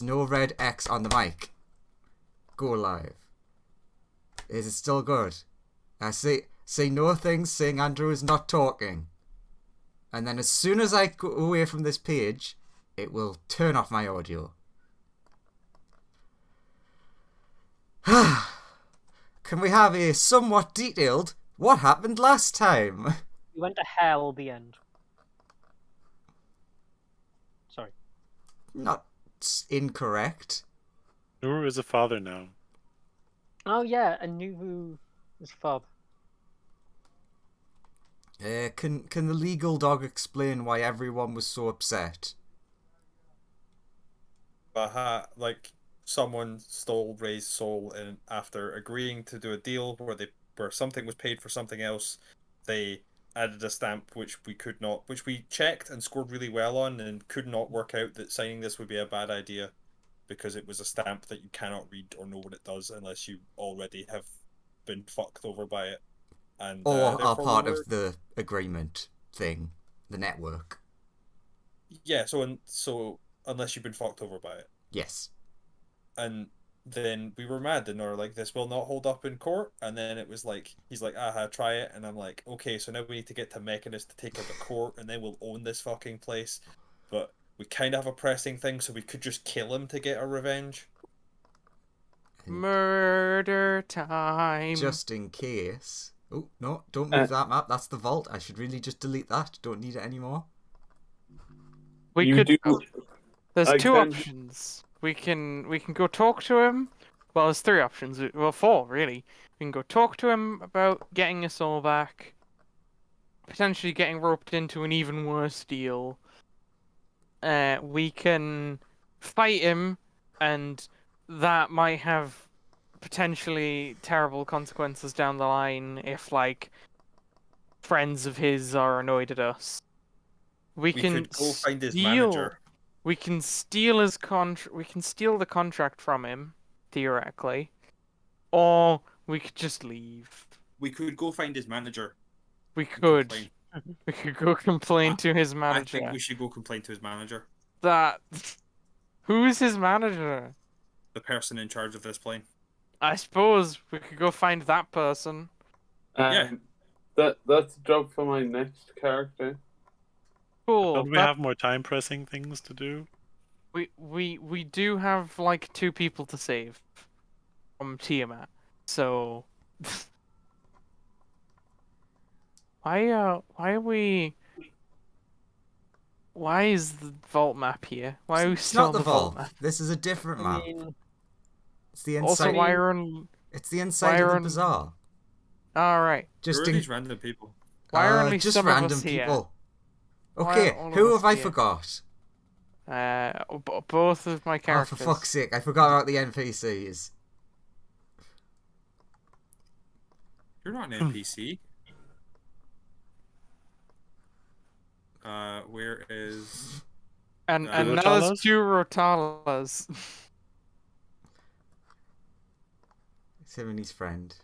No red X on the mic. Go live. Is it still good? I say no things saying Andrew is not talking. And then as soon as I go away from this page, it will turn off my audio. Can we have a somewhat detailed what happened last time? You went to hell, the end. Sorry. Not incorrect. Nuru is a father now. Oh yeah, and knew who was father. Can the legal dog explain why everyone was so upset? Like someone stole Ray's soul, and after agreeing to do a deal where something was paid for something else, they added a stamp which we checked and scored really well on, and could not work out that signing this would be a bad idea, because it was a stamp that you cannot read or know what it does unless you already have been fucked over by it. And or are part of the agreement thing, the network. Yeah, so unless you've been fucked over by it. Yes. And then we were mad, and they were like, this will not hold up in court. And then it was like, he's like, aha, try it. And I'm like, okay, so now we need to get to Mechanist to take her to court, and then we'll own this fucking place. But we kind of have a pressing thing, so we could just kill him to get our revenge. Murder time. Just in case. Oh, no, don't move that map. That's the vault. I should really just delete that. Don't need it anymore. There's two options. We can go talk to him. Well, there's three options. Well, four, really. We can go talk to him about getting us all back. Potentially getting roped into an even worse deal. We can fight him, and that might have potentially terrible consequences down the line if, like, friends of his are annoyed at us. We can could go find his manager. We can steal his We can steal the contract from him, theoretically, or we could just leave. We could go find his manager. We could. We could go complain to his manager. I think we should go complain to his manager. Who is his manager? The person in charge of this plane. I suppose we could go find that person. Yeah. That's a job for my next character. Cool. Don't we have more time-pressing things to do? We do have like 2 people to save from Tiamat, so why is the vault map here? Why are we It's still not the vault vault. map? This is a different map. It's the inside. Also, why are on... It's the inside of the bazaar. All right. Just these random people. Why are only just some random of us people? Here? Okay, who have I forgot? Both of my characters. Oh, for fuck's sake! I forgot about the NPCs. You're not an NPC. Where is? And now there's 2 Rotalas. It's him and his friend.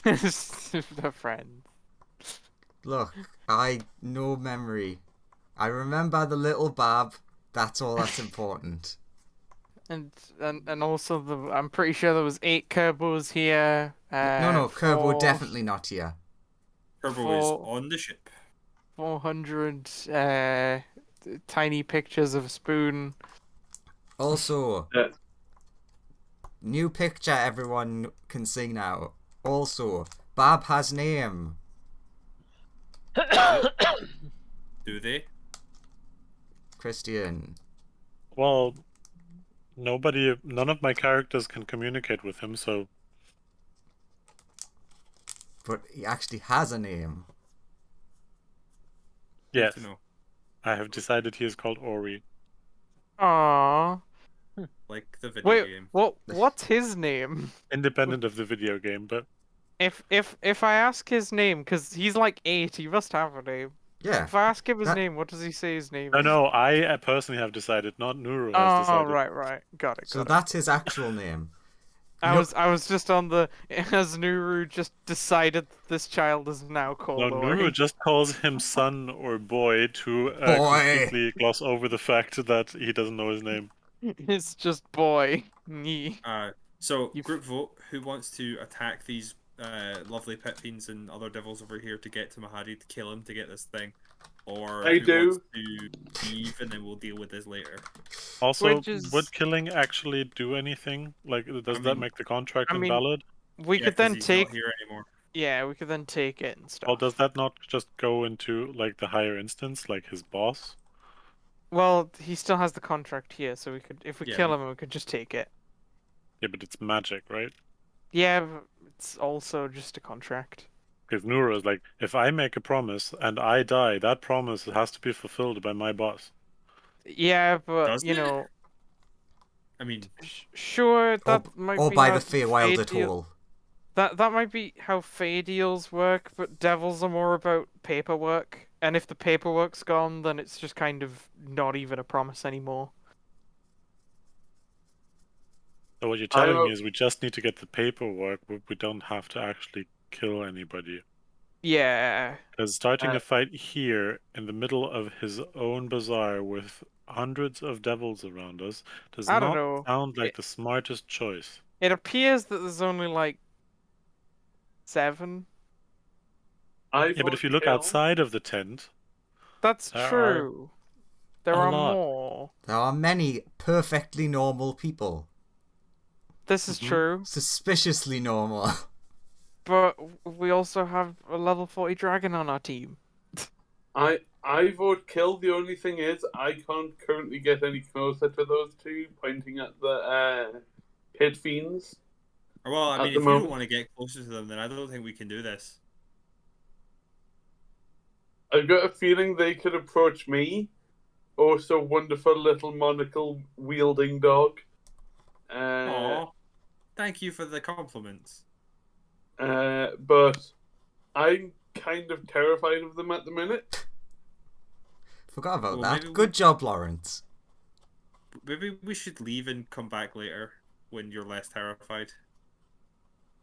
The friend. Look, no memory. I remember the little Bab. That's all that's important. And also I'm pretty sure there was 8 Kerbos here. No, Kerbo definitely not here. Kerbo is on the ship. 400 tiny pictures of a spoon. Also, new picture everyone can see now. Also, Bab has name. Do they? Christian. Well, none of my characters can communicate with him, so... But he actually has a name. Yes. I have decided he is called Ori. Aww. Like the video game. What's his name? Independent of the video game, but... If I ask his name, because he's like 8, he must have a name. Yeah. If I ask him his name, what does he say his name is? No, I personally have decided, not Nuru has decided. Oh, right. Got it. So that's his actual name. I was just on the... As Nuru just decided this child is now called No, Ori. Nuru just calls him son or boy to completely gloss over the fact that he doesn't know his name. It's just boy. Me. So You group vote. Who wants to attack these lovely pit fiends and other devils over here to get to Mahadi to kill him to get this thing, or I who do. wants to leave and then we'll deal with this later? Also, Which is- would killing actually do anything? Like, does that mean- make the contract I mean- invalid? We Yeah, could 'cause then he's take. not here anymore. Yeah, we could then take it and stuff. Well, does that not just go into like the higher instance, like his boss? Well, he still has the contract here, so we could, if we Yeah, kill we- him, we could just take it. Yeah, but it's magic, right? Yeah, but it's also just a contract. Because Nura is like, if I make a promise and I die, that promise has to be fulfilled by my boss. Yeah, but Does you it? know, I mean, sure that might Or be by how the Feywild Fey at deal- all. That might be how Fey deals work, but devils are more about paperwork. And if the paperwork's gone, then it's just kind of not even a promise anymore. So what you're telling don't- me is we just need to get the paperwork, but we don't have to actually kill anybody. Yeah. Because starting Uh, a fight here in the middle of his own bazaar with hundreds of devils around us does I don't not know. sound like the smartest choice. It appears that there's only like 7. Yeah, but if you look outside of the tent, That's There are true. There a are lot. more. There are many perfectly normal people. This is Mhm. true, Suspiciously normal. but we also have a level 40 dragon on our team. I vote kill. The only thing is, I can't currently get any closer to those two, pointing at the pit fiends. well, I At mean, the if you don't moment- want to get closer to them, then I don't think we can do this. I've got a feeling they could approach me. Also, wonderful little monocle wielding dog. Aw, thank you for the compliments. But I'm kind of terrified of them at the minute. Forgot about Well, that. maybe Good job, Lawrence. Maybe we should leave and come back later when you're less terrified.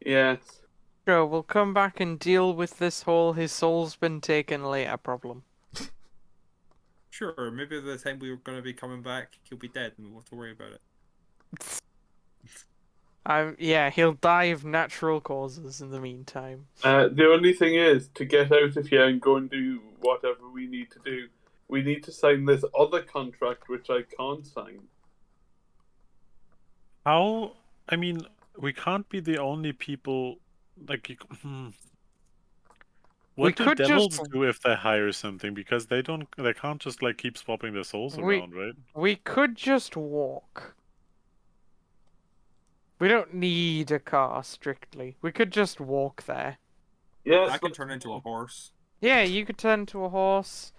Yes. Sure, we'll come back and deal with this whole his soul's been taken later problem. Sure, maybe by the time we were going to be coming back, he'll be dead and we won't have to worry about it. Yeah, he'll die of natural causes in the meantime. The only thing is, to get out of here and go and do whatever we need to do, we need to sign this other contract, which I can't sign. how? I mean, we can't be the only people. Like, what do could devils just- do if they hire something? Because they don't. They can't just like keep swapping their souls We- around, right? We could just walk. We don't need a car, strictly. We could just walk there. Yes. I can turn into a horse. Yeah, you could turn to a horse.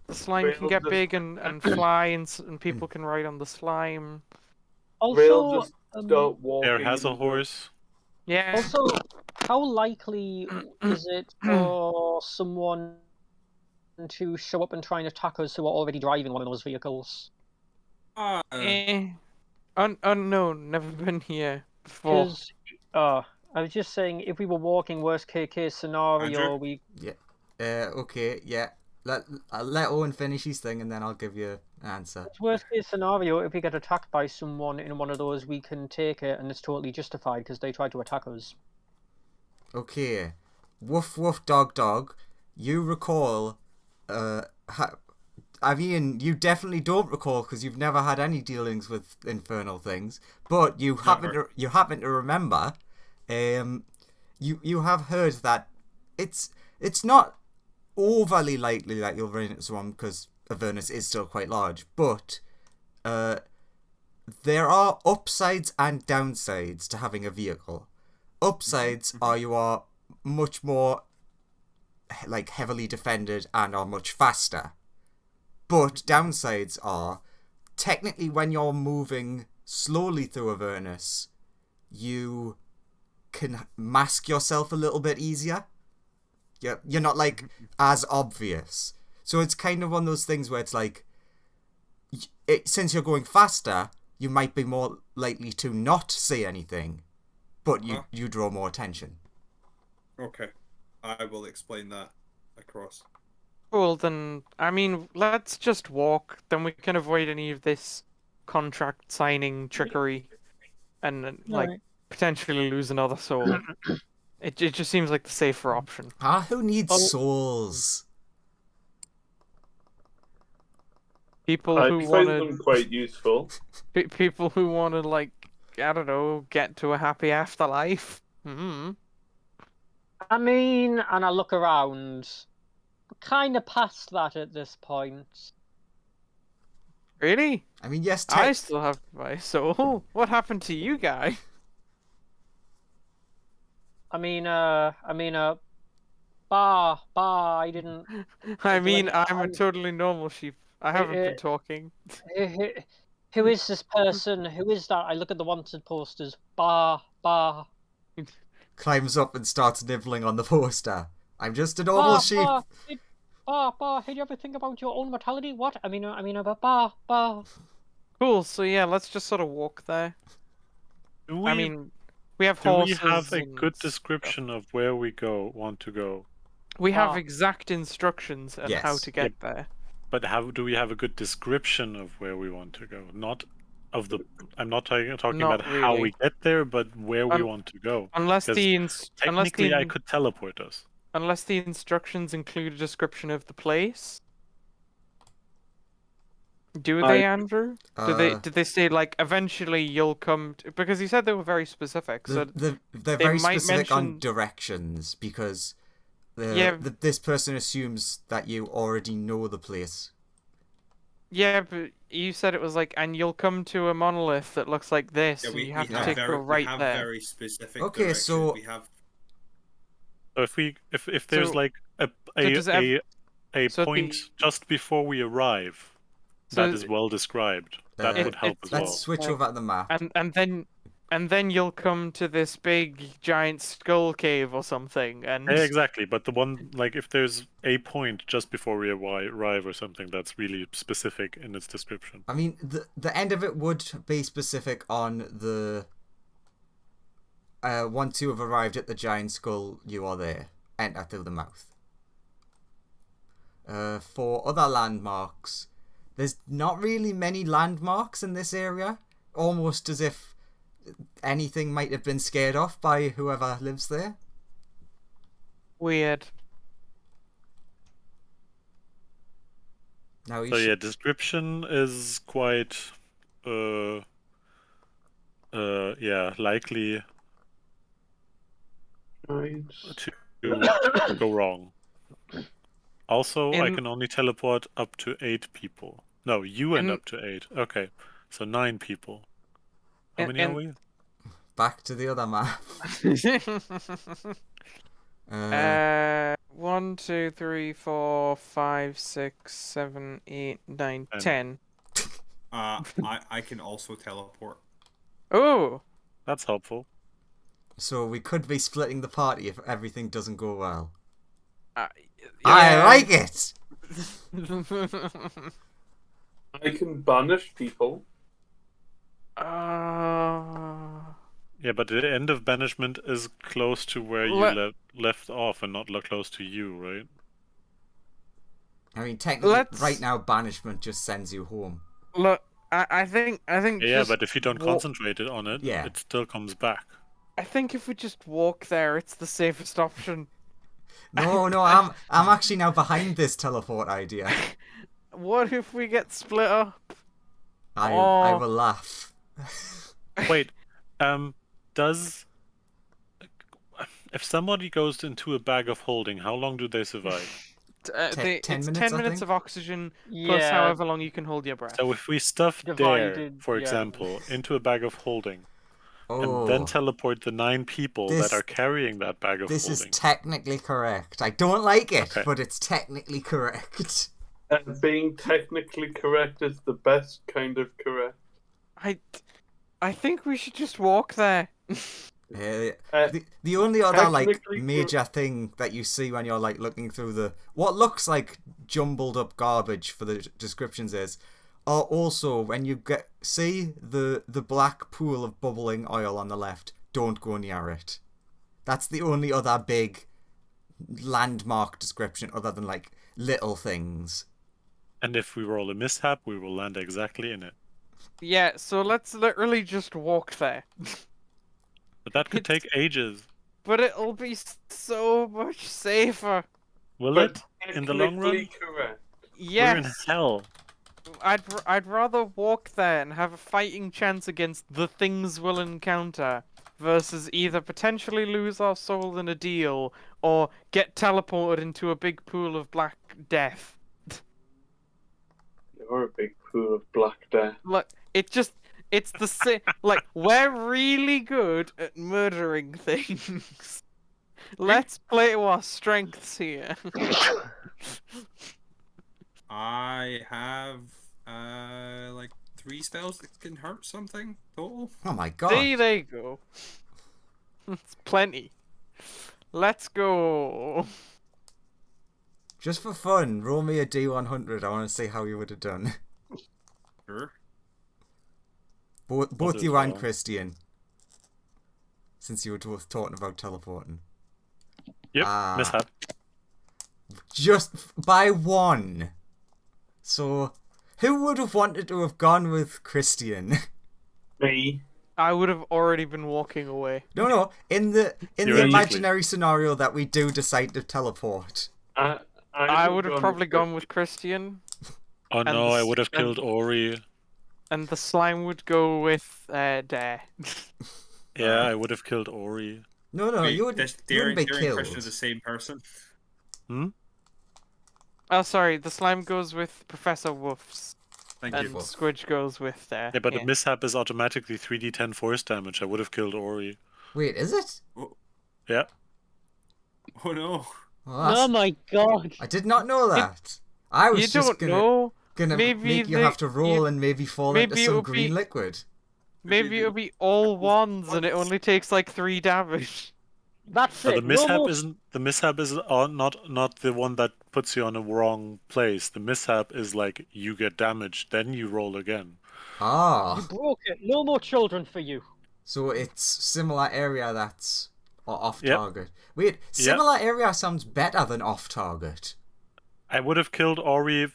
The slime can We'll get just- big and fly, and people can ride on the slime. We'll Also, just start walking. Bear has a and- horse. Yeah. also, how likely is it for someone to show up and try and attack us who are already driving one of those vehicles? Unknown, never been here before. Because, I was just saying, if we were walking, worst case scenario, Andrew? Okay, yeah. I'll let Owen finish his thing and then I'll give you an answer. worst case scenario, if we get attacked by someone in one of those, we can take it and it's totally justified because they tried to attack us. Okay. Woof woof dog dog. You recall, I mean, you definitely don't recall because you've never had any dealings with infernal things, but you happen to remember, you have heard that it's not overly likely that you'll run into someone because Avernus is still quite large, but there are upsides and downsides to having a vehicle. Upsides are you are much more like heavily defended and are much faster. But downsides are technically when you're moving slowly through Avernus, you can mask yourself a little bit easier. You're not like as obvious. So it's kind of one of those things where it's like since you're going faster, you might be more likely to not say anything, but you draw more attention. Okay, I will explain that across. Cool, then, I mean, let's just walk, then we can avoid any of this contract signing trickery, and like Right. potentially lose another soul. It just seems like the safer option. Who needs Oh. souls? People I who find want them quite useful. people who want to like, I don't know, get to a happy afterlife. Hmm. I mean, and I look around, kind of past that at this point. Really? I mean, yes, I still have my soul. What happened to you guy? I mean, Bar, I didn't. I do mean, any I'm a harm. totally normal sheep. I haven't been talking. Who is this person? Who is that? I look at the wanted posters. Bar. climbs up and starts nibbling on the poster. I'm just a normal sheep. Bar. Did you ever think about your own mortality? What? I mean, about Bar. Cool. So yeah, let's just sort of walk there. I mean, we have Do we horses. have a and good stuff. description of where we want to go? We have exact instructions on how Yes. to get there. But do we have a good description of where we want to go? Not of the. I'm not talking Not about how we really. get there, but where we want to go. Unless 'Cause technically, I could teleport us. Unless the instructions include a description of the place. Do they, Andrew? Did they say like eventually you'll come to... Because he said they were very specific. So They're they very might specific on mention- directions because Yeah. this person assumes that you already know the place. Yeah, but you said it was like, and you'll come to a monolith that looks like this, Yeah, and we you have to have take very, a right we have there. very specific Okay, directions. so- We have So if there's So- like a does so point just before we arrive So that is well described, that would help as Let's well. switch Like- over to the map. And then you'll come to this big giant skull cave or something, and Yeah, exactly, but the one like if there's a point just before we arrive or something that's really specific in its description. I mean, the end of it would be specific on the once you have arrived at the giant skull, you are there. Enter through the mouth. For other landmarks, there's not really many landmarks in this area. Almost as if anything might have been scared off by whoever lives there. weird. Now you So should... yeah, description is quite likely Right. to go wrong. Also, I In- can only teleport up to 8 people. No, you end In- up to 8. Okay, so 9 people. How In- many are in- we? Back to the other map. 1, 2, 3, 4, 5, 6, 7, 8, 9, 10. I can also teleport. Oh, That's helpful. So we could be splitting the party if everything doesn't go well. I yeah. like it! I can banish people. Yeah, but the end of banishment is close to where you left off and not close to you, right? I mean, technically, Let's- right now, banishment just sends you home. Look, I think. Yeah, just but if you don't wa- concentrate on it, Yeah. it still comes back. I think if we just walk there, it's the safest option. No, I'm actually now behind this teleport idea. What if we get split up? I Oh. will laugh. Wait, does if somebody goes into a bag of holding, how long do they survive? Ten It's minutes, 10 I minutes think? of oxygen plus Yeah. however long you can hold your breath. So if we stuff Dare, Divided, for yeah. example, into a bag of holding, Oh, and then teleport the 9 people This- that are carrying that bag of this is holding. technically correct. I don't like it, Okay. but it's technically correct. Being technically correct is the best kind of correct. I think we should just walk there. The only other like technically major thing that you see when you're like looking through the what looks like jumbled up garbage for the descriptions is also when you see the black pool of bubbling oil on the left, don't go near it. That's the only other big landmark description other than like little things. And if we roll a mishap, we will land exactly in it. Yeah, so let's literally just walk there. But that could It's- take ages. But it'll be so much safer. Will But it? In the long technically run? correct. We're in Yes, hell. I'd rather walk there and have a fighting chance against the things we'll encounter versus either potentially lose our soul in a deal or get teleported into a big pool of black death. You're a big pool of black death. Look, it's the same. Like, we're really good at murdering things. Let's play to our strengths here. I have like 3 spells that can hurt something total. Oh my god. See, there you go. It's plenty. Let's go. Just for fun, roll me a D100. I want to see how you would have done. Sure. Both as you and well. Christian. Since you were both talking about teleporting. Yep, Ah. mishap. Just by 1. So, who would have wanted to have gone with Christian? Me. I would have already been walking away. No. In the Theoretically. imaginary scenario that we do decide to teleport. I would have probably gone with Christian, Oh And no, the I would have and- killed Ori. and the slime would go with Dare. Yeah, I would have killed Ori. No, Wait, you wouldn't be Darren and Christian are killed. the same person. Oh, sorry, the slime goes with Professor Woofs, Thank and you. Squidge goes with Yeah, but yeah. the mishap is automatically 3d10 force damage. I would have killed Ori. Wait, is it? Yeah. Oh no. Well, that's- Oh my god. I did not know that. I was You just don't gonna know. make Maybe you have to roll and maybe fall into maybe some it'll green be- liquid. Maybe it'll be all ones, and it only takes like 3 damage. That's No, it. the mishap no more... isn't. The mishap is not the one that puts you on a wrong place. The mishap is like you get damaged, then you roll again. You Ah, broke it. No more children for you. so it's similar area that's off Yep. target. Wait, similar area sounds better than off target. I would have killed Ori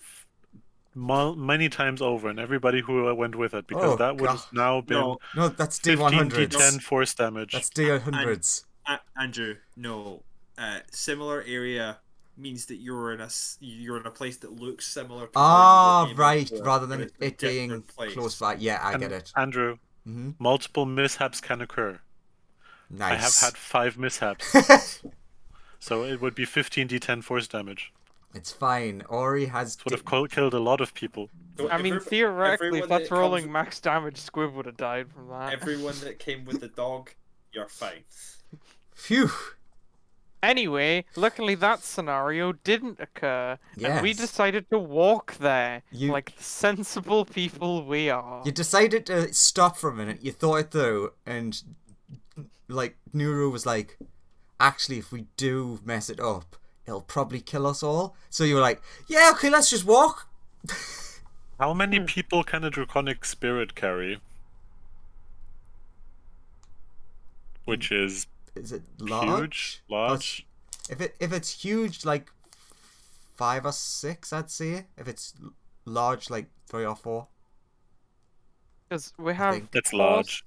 many times over, and everybody who went with it, because Oh, that would have God. now been No, No, that's 15 D100s. d10 force damage. That's D100s. Andrew, no. Similar area means that you're in a place that looks similar. To Ah, where you were right. before, Rather but than it's a it being different place. close by. Yeah, I get it. Andrew, Mm-hmm. multiple mishaps can occur. I have Nice. had 5 mishaps, so it would be 15 d10 force damage. It's fine. Ori has. Would have killed a lot of people. So I mean, theoretically, if everyone that's that rolling comes- max damage, Squib would have died from that. Everyone that came with the dog, you're fine. Phew. Anyway, luckily that scenario didn't occur, and we Yes. decided to walk there, You- like the sensible people we are. You decided to stop for a minute. You thought it through, and like Nuru was like, "Actually, if we do mess it up, it'll probably kill us all." So you were like, "Yeah, okay, let's just walk." How many people can a draconic spirit carry? Which is Is it large? huge, large. If it's huge, like 5 or 6, I'd say. If it's large, like 3 or 4. Because we have think. It's horse- large.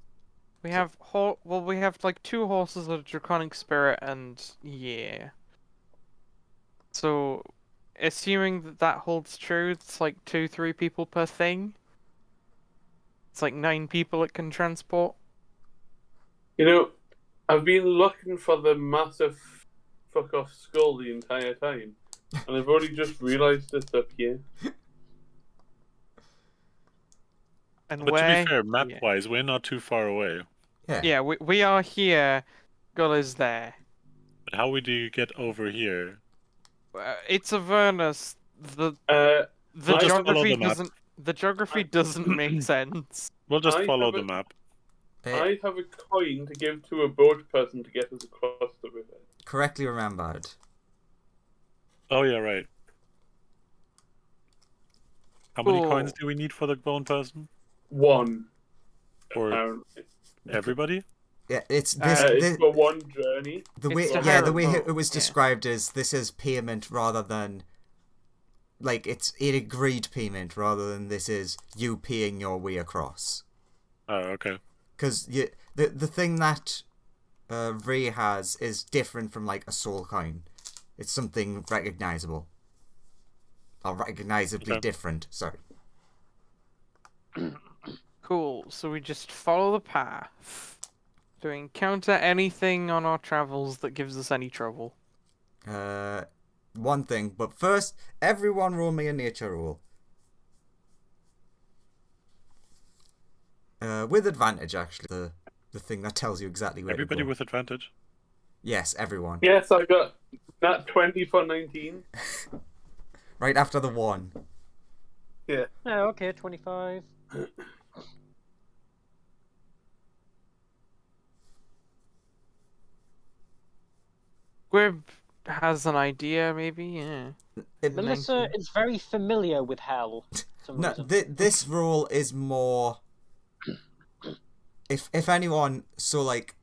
We have we have like 2 horses of draconic spirit, and yeah. So, assuming that holds true, it's like 2-3 people per thing. It's like 9 people it can transport. You know, I've been looking for the massive fuck off skull the entire time, and I've only just realised it's up here. And But to where? be fair, map-wise, we're not too far away. Yeah. Yeah, we are here. Gull is there. But how do you get over here? It's Avernus. The I We'll just follow geography the map. doesn't. The geography doesn't make sense. We'll just I follow have the it- map. I have a coin to give to a boat person to get us across the river. Correctly remembered. Oh yeah, right. How many Cool. coins do we need for the bone person? 1. Or Apparently. everybody? Yeah, it's this. It's for one journey. The way, It's a yeah, the way hard it was boat, yeah. described is this is payment rather than like it's an agreed payment rather than this is you paying your way across. Oh, okay. Because the thing that Ray has is different from like a soul coin. It's something recognizable. Or recognizably Okay. different, sorry. Cool. So we just follow the path. Do we encounter anything on our travels that gives us any trouble? One thing, but first, everyone roll me a nature roll. With advantage, actually. The thing that tells you exactly where Everybody to go. with advantage. Yes, everyone. Yes, I got that 20 for 19. Right after the 1. Yeah. Yeah, okay, 25. Gwib has an idea, maybe. Yeah. Melissa is very familiar with hell. For some No, reason. this roll is more... If anyone, so like,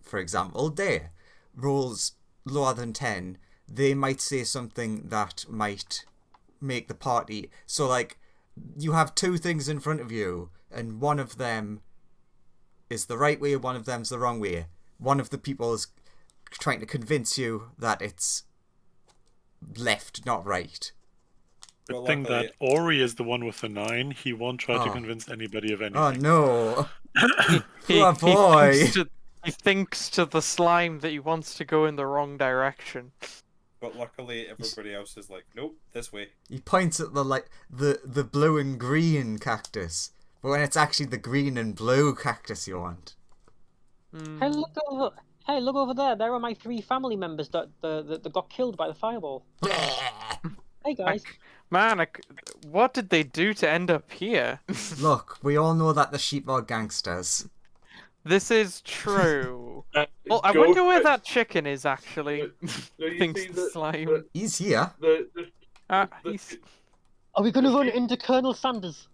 for example, Dare rolls lower than 10, they might say something that might make the party... So like, you have two things in front of you, and one of them is the right way, one of them's the wrong way. One of the people is trying to convince you that it's left, not right. Good Well, thing luckily- that Ori is the one with the 9. He won't try to Oh. convince anybody of anything. Oh no! He Poor boy! he thinks to the slime that he wants to go in the wrong direction. But luckily, everybody else is like, nope, this way. He points at the blue and green cactus, but when it's actually the green and blue cactus you want. Hey, look over there. There are my 3 family members that got killed by the fireball. Hey, guys. Man, what did they do to end up here? Look, we all know that the sheep are gangsters. This is true. Well, I wonder where that chicken is actually. No, you Thinks see the slime. He's here. The He's... Are we going to run into Colonel Sanders?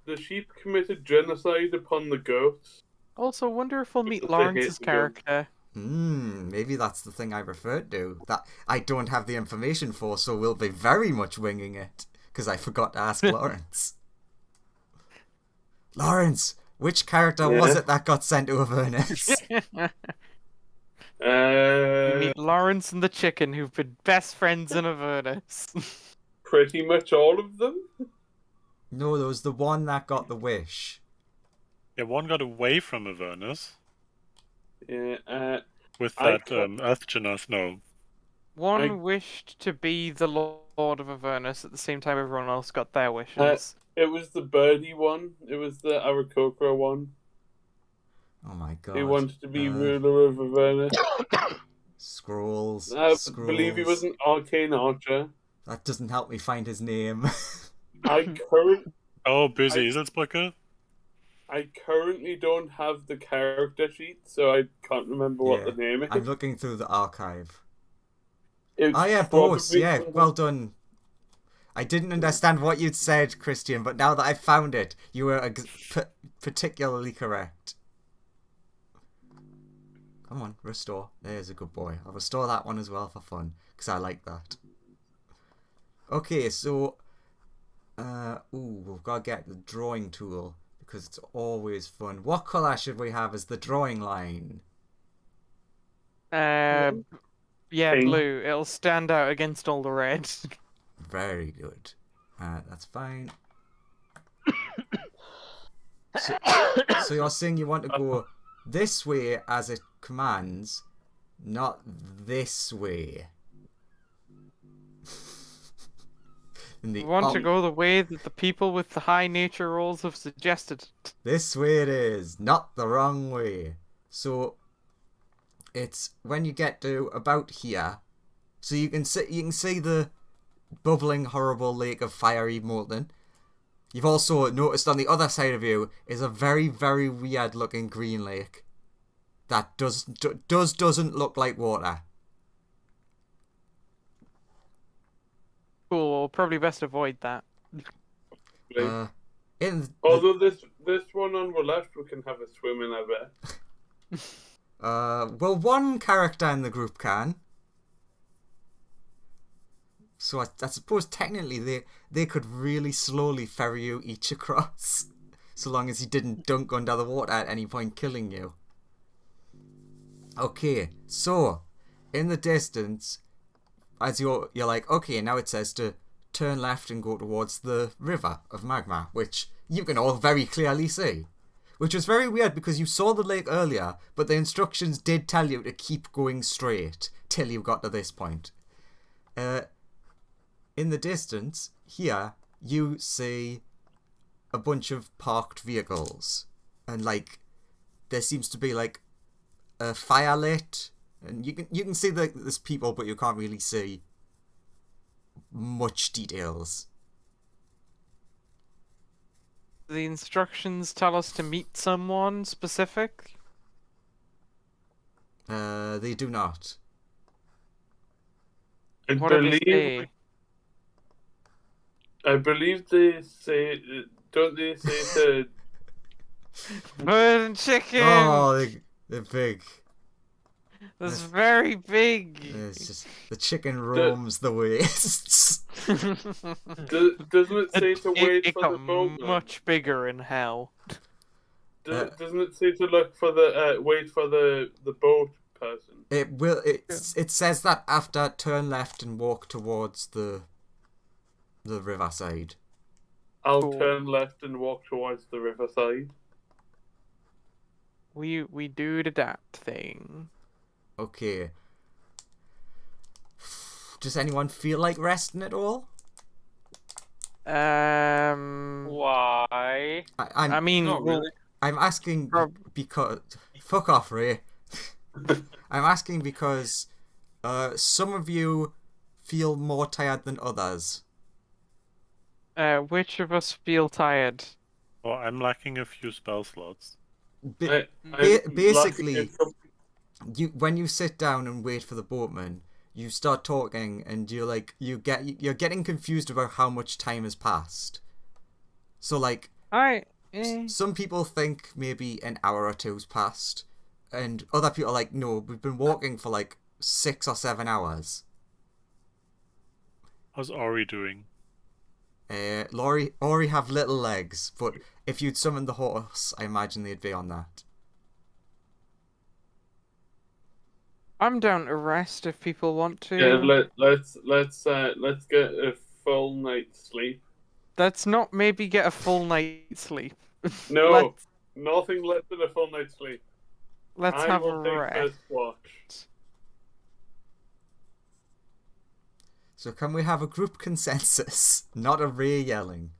the sheep committed genocide upon the goats. Also, wonder if we'll meet Because they hate Lawrence's the goats. character. Maybe that's the thing I referred to. That I don't have the information for, so we'll be very much winging it. Because I forgot to ask Lawrence. Lawrence, which character was it that got sent to Avernus? We meet Lawrence and the chicken, who've been best friends in Avernus. Pretty much all of them. No, there was the one that got the wish. Yeah, one got away from Avernus Yeah. with I that can't- Earthgenos. No, One wished to be the Lord of Avernus at the same time everyone else got their wishes. It was the birdie one. It was the Aarakocra one. Oh my god. He wanted to be ruler of Avernus. Scrolls. I Scrolls. believe he was an arcane archer. That doesn't help me find his name. I böse I- Eselsbrücke. I currently don't have the character sheet, so I can't remember what Yeah, the name is. I'm looking through the archive. It's Oh yeah, boss. probably Yeah, someone- well done. I didn't understand what you'd said, Christian, but now that I've found it, you were particularly correct. Come on, restore. There's a good boy. I'll restore that one as well for fun, because I like that. Okay, so... we've got to get the drawing tool, because it's always fun. What colour should we have as the drawing line? Yeah, Pink. blue. It'll stand out against all the red. Very good. That's fine. So you're saying you want to go this way as it commands, not this way. We want to go the way that the people with the high nature rolls have suggested. This way it is, not the wrong way. So it's when you get to about here, so you can see the bubbling horrible lake of fiery molten. You've also noticed on the other side of you is a very, very weird looking green lake that doesn't look like water. Cool, we'll probably best avoid that. Although this one on the left, we can have a swim in, I bet. Well, one character in the group can. So I suppose technically they could really slowly ferry you each across, so long as you didn't dunk under the water at any point, killing you. Okay, so in the distance, as you're like, okay, now it says to turn left and go towards the river of magma, which you can all very clearly see. Which was very weird because you saw the lake earlier, but the instructions did tell you to keep going straight till you got to this point. In the distance, here, you see a bunch of parked vehicles. And, like, there seems to be, like, a fire lit. And you can see that there's people, but you can't really see much details. The instructions tell us to meet someone specific? They do not. I What do they say? believe they say. Don't they say to? Bird and chicken! Oh, they're big. That's very big! It's just the chicken roams the wastes. Doesn't it say to wait It for got the boat? much bigger in hell. Doesn't it say to look for the wait for the boat person? It will. It says that after turn left and walk towards the riverside. I'll Cool. turn left and walk towards the riverside. We do that thing. Okay. Does anyone feel like resting at all? Why? I mean, Not really. I'm asking because fuck off, Ray. I'm asking because some of you feel more tired than others. which of us feel tired? Well, I'm lacking a few spell slots. Basically, when you sit down and wait for the boatman, you start talking and you're getting confused about how much time has passed. So like, some people think maybe an hour or two's passed, and other people are like, no, we've been walking for like 6 or 7 hours. How's Ori doing? Ori have little legs, but if you'd summoned the horse, I imagine they'd be on that. I'm down to rest if people want to. Yeah, let's get a full night's sleep. Let's not maybe get a full night's sleep. No, nothing less than a full night's sleep. Let's I have a will take rest. first watch. So can we have a group consensus, not a Ray yelling?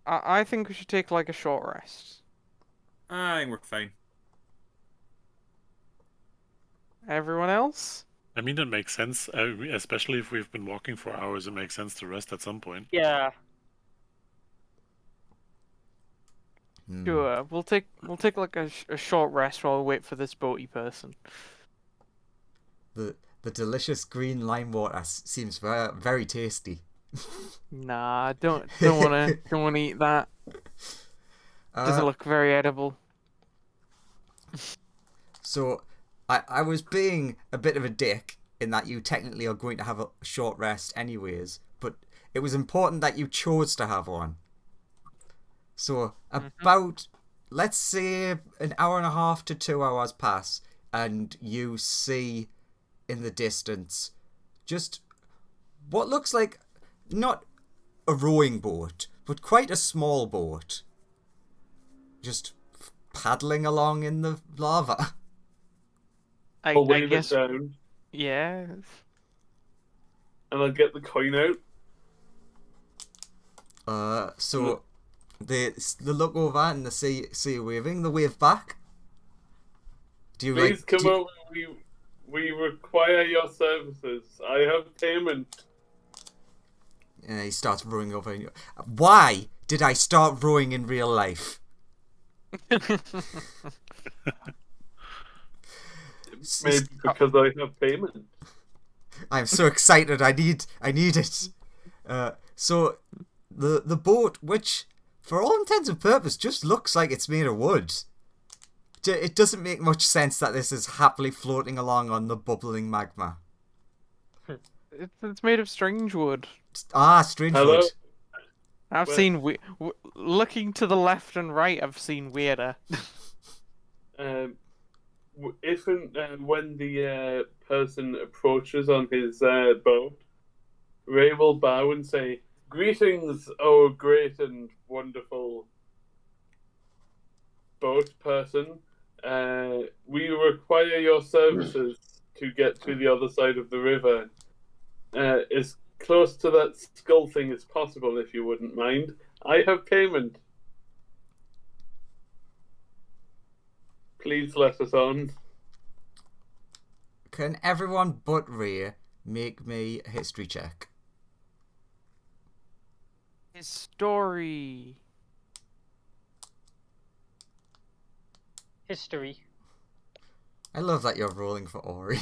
I think we should take like a short rest. I think we're fine. Everyone else? I mean, it makes sense, especially if we've been walking for hours. It makes sense to rest at some point. Yeah. Sure. We'll take like a short rest while we wait for this boaty person. The delicious green lime water seems very, very tasty. Nah, don't wanna eat that. Doesn't look very edible. So, I was being a bit of a dick in that you technically are going to have a short rest anyways, but it was important that you chose to have one. So, about, let's say, an hour and a half to 2 hours pass, and you see in the distance just what looks like not a rowing boat, but quite a small boat. Just paddling along in the lava. I Wave guess. it down, Yeah. and I'll get the coin out. So they look over and they see you waving. They wave back. Do you Please come over. We require your services. I have payment. He starts rowing over. Why did I start rowing in real life? Maybe because I have payment. I'm so excited. I need it. So the boat, which for all intents and purposes just looks like it's made of wood. It doesn't make much sense that this is happily floating along on the bubbling magma. It's made of strange wood. Strange Hello? wood. I've Well- seen looking to the left and right. I've seen weirder. If and when the person approaches on his boat, Ray will bow and say, "Greetings, oh great and wonderful boat person. We require your services to get to the other side of the river. As close to that skull thing as possible, if you wouldn't mind. I have payment. Please let us on." Can everyone but Ray make me a history check? His story. History. I love that you're rolling for Ori.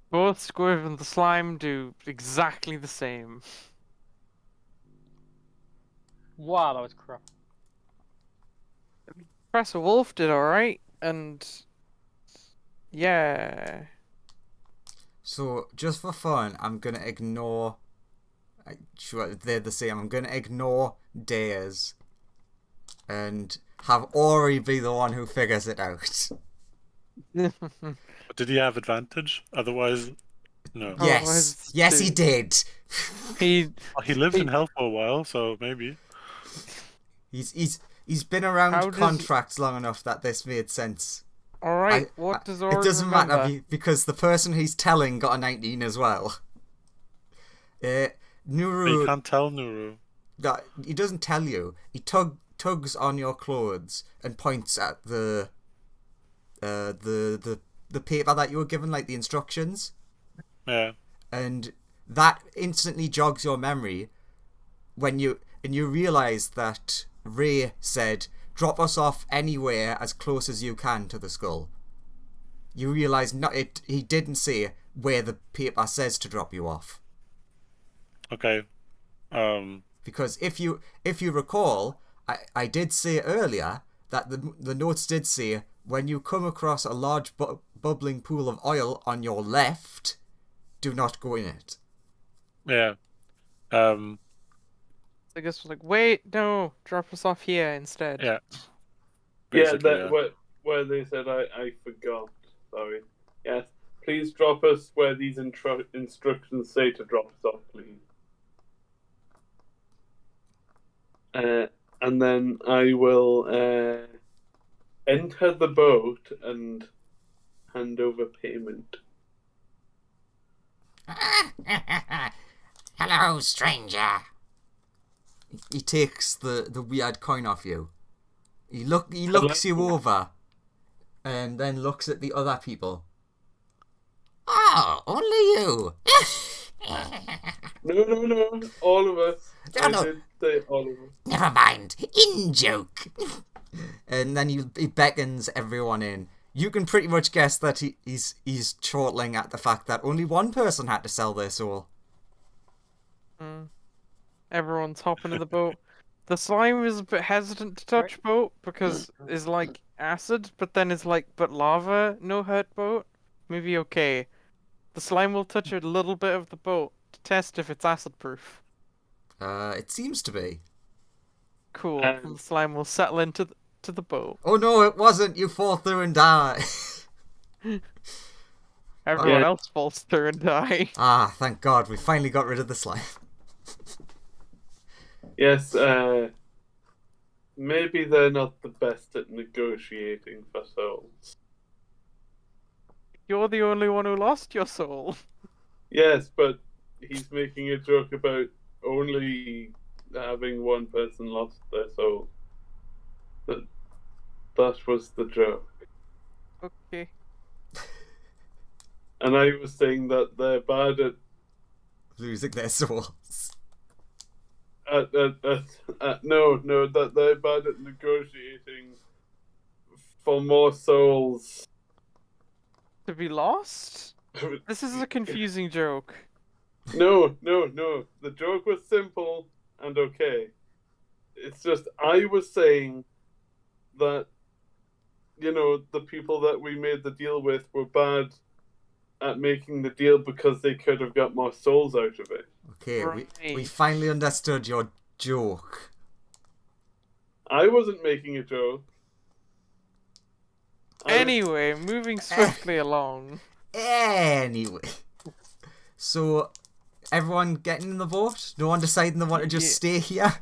Both Squiv and the slime do exactly the same. Wow, that was crap. Professor Wolf did alright, and yeah. So, just for fun, I'm gonna ignore. Sure, they're the same. I'm gonna ignore Dares and have Ori be the one who figures it out. Did he have advantage? Otherwise, no. Oh, Yes, yes, he did. He Well, he lived in hell for a while, so maybe. He's been around How does contracts long enough that this made sense. alright. What does Ori It doesn't remember? matter because the person he's telling got a 19 as well. But Nuru. you can't tell Nuru. He doesn't tell you. He tugs on your clothes and points at the paper that you were given, like the instructions, Yeah. and that instantly jogs your memory when you realize that Ray said, "Drop us off anywhere as close as you can to the skull." You realize he didn't say where the paper says to drop you off. Okay. Because if you recall, I did say earlier that the notes did say when you come across a large bubbling pool of oil on your left, do not go in it. Yeah. I guess like, wait, no, drop us off here instead. Yeah. Yeah, Basically, that where they said I forgot. Sorry. Yes. Please drop us where these instructions say to drop us off, please. And then I will enter the boat and hand over payment. Hello, stranger. He takes the weird coin off you. He looks you over, and then looks at the other people. Oh, only you. No. All of us. No, I no. did say all of us. Never mind. In joke. And then he beckons everyone in. You can pretty much guess that he's chortling at the fact that only one person had to sell their soul. Everyone's hopping in the boat. The slime is a bit hesitant to touch boat because it's like acid, but then it's like, but lava, no hurt boat. Maybe okay. The slime will touch a little bit of the boat to test if it's acid proof. It seems to be. Cool. And the slime will settle into the boat. Oh no, it wasn't. You fall through and die. Everyone else falls through and die. Ah, thank God, we finally got rid of the slime. Yes, maybe they're not the best at negotiating for souls. You're the only one who lost your soul. Yes, but he's making a joke about only having one person lost their soul. That was the joke. Okay. And I was saying that they're bad at Losing their souls. no, that they're bad at negotiating for more souls. To be lost? This is a confusing joke. No. The joke was simple and okay. It's just I was saying that, the people that we made the deal with were bad at making the deal because they could have got more souls out of it. Okay, we Right. finally understood your joke. I wasn't making a joke. Anyway, moving swiftly along. Anyway. So, everyone getting in the vote? No one deciding they want to just stay here?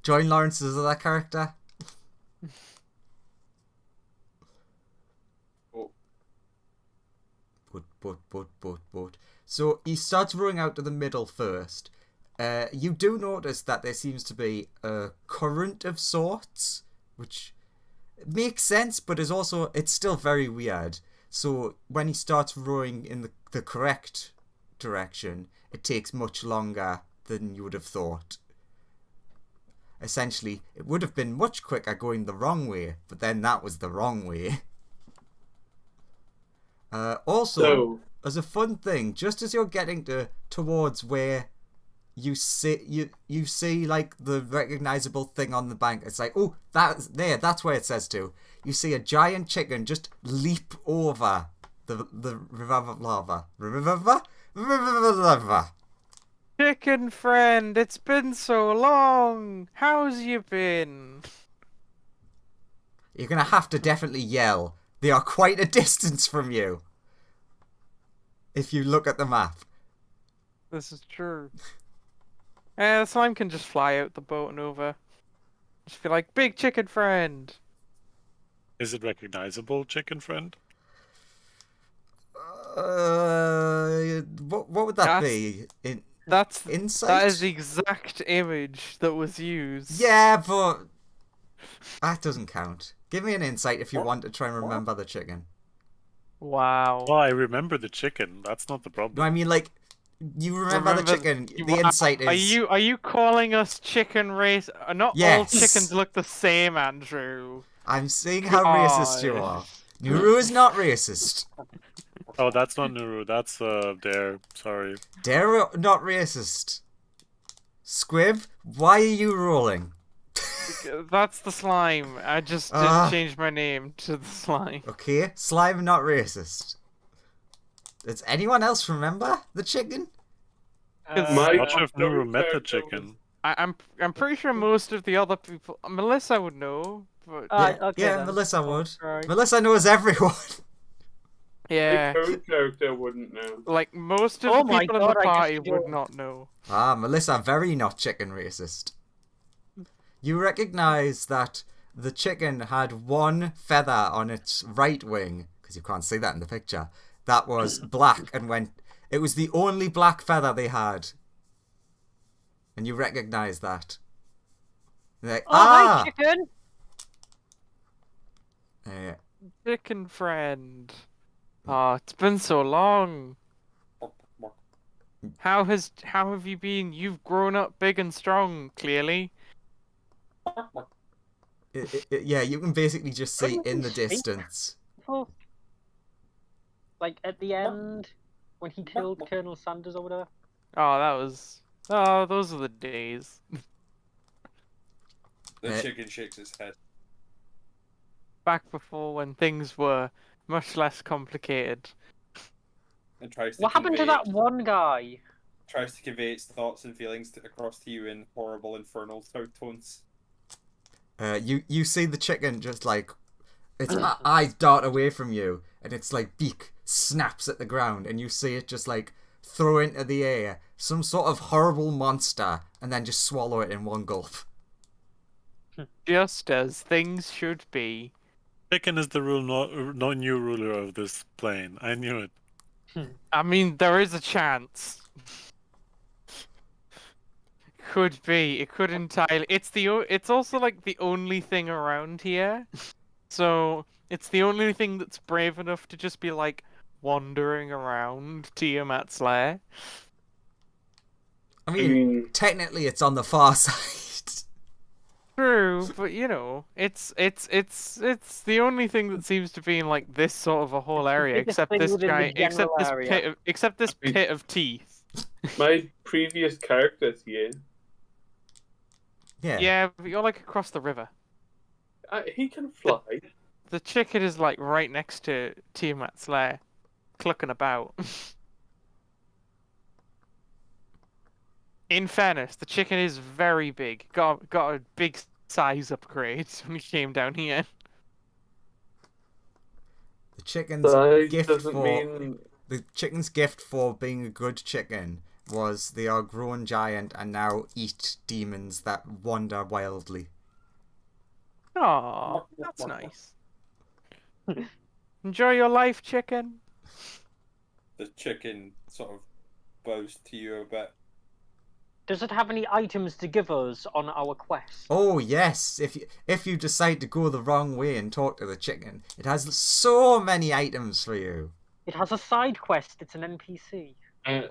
Join Lawrence's other character? But. So, he starts rowing out to the middle first. You do notice that there seems to be a current of sorts, which makes sense, but is also, it's still very weird. So, when he starts rowing in the correct direction, it takes much longer than you would have thought. Essentially, it would have been much quicker going the wrong way, but then that was the wrong way. Also, as a fun thing, just as you're getting towards where you see like the recognizable thing on the bank, it's like, oh, that's where it says to. You see a giant chicken just leap over the river of lava. River of lava. Chicken friend, it's been so long. How's you been? You're gonna have to definitely yell. They are quite a distance from you. If you look at the map. This is true. The slime can just fly out the boat and over. Just be like, big chicken friend. Is it recognizable, chicken friend? What would that be? Insight? That is the exact image that was used. Yeah, but that doesn't count. Give me an insight if you want to try and remember the chicken. Wow. Well, I remember the chicken. That's not the problem. No, I mean, like, you remember the chicken. The insight is... Are you calling us chicken race? Not all chickens look the same, Andrew. I'm seeing how racist you are. Nuru is not racist. Oh, that's not Nuru. That's Dare. Sorry. Dare not racist. Squib, why are you rolling? That's the slime. I just didn't change my name to the slime. Okay, slime not racist. Does anyone else remember the chicken? I'm not sure if Nuru met the chicken. I'm pretty sure most of the other people. Melissa would know. But... yeah, Melissa would. Right. Melissa knows everyone. Yeah. The current character wouldn't know. Like most of the people in the party would not know. Ah, Melissa, very not chicken racist. You recognize that the chicken had one feather on its right wing, because you can't see that in the picture, that was black and went... It was the only black feather they had. And you recognize that. You're like, hi, chicken! Chicken friend. Oh, it's been so long. How have you been? You've grown up big and strong, clearly. Yeah, you can basically just see in the distance. Like at the end, when he killed Colonel Sanders or whatever. Oh, that was... Oh, those are the days. The chicken shakes his head. Back before when things were much less complicated. And tries to what happened to that one guy? Tries to convey its thoughts and feelings across to you in horrible, infernal tones. You see the chicken just like its eyes dart away from you, and its like beak snaps at the ground, and you see it just like throw into the air some sort of horrible monster, and then just swallow it in one gulp. Just as things should be. Chicken is the new ruler of this plane. I knew it. I mean, there is a chance. Could be. It could entirely. It's also like the only thing around here, so it's the only thing that's brave enough to just be like wandering around Tiamat's lair. I mean, technically, it's on the far side. True, but you know, it's the only thing that seems to be in like this sort of a whole area, except this giant, except this pit of teeth. My previous character's here. Yeah. Yeah, but you're like across the river. He can fly. The chicken is like right next to Tiamat's lair. clucking about. In fairness, the chicken is very big. Got a big size upgrade when he came down here. The chicken's Size gift doesn't for mean the chicken's gift for being a good chicken was they are grown giant and now eat demons that wander wildly. Aw, that's nice. Enjoy your life, chicken. The chicken sort of bows to you a bit. Does it have any items to give us on our quest? Oh yes, if you decide to go the wrong way and talk to the chicken, it has so many items for you. It has a side quest. It's an NPC.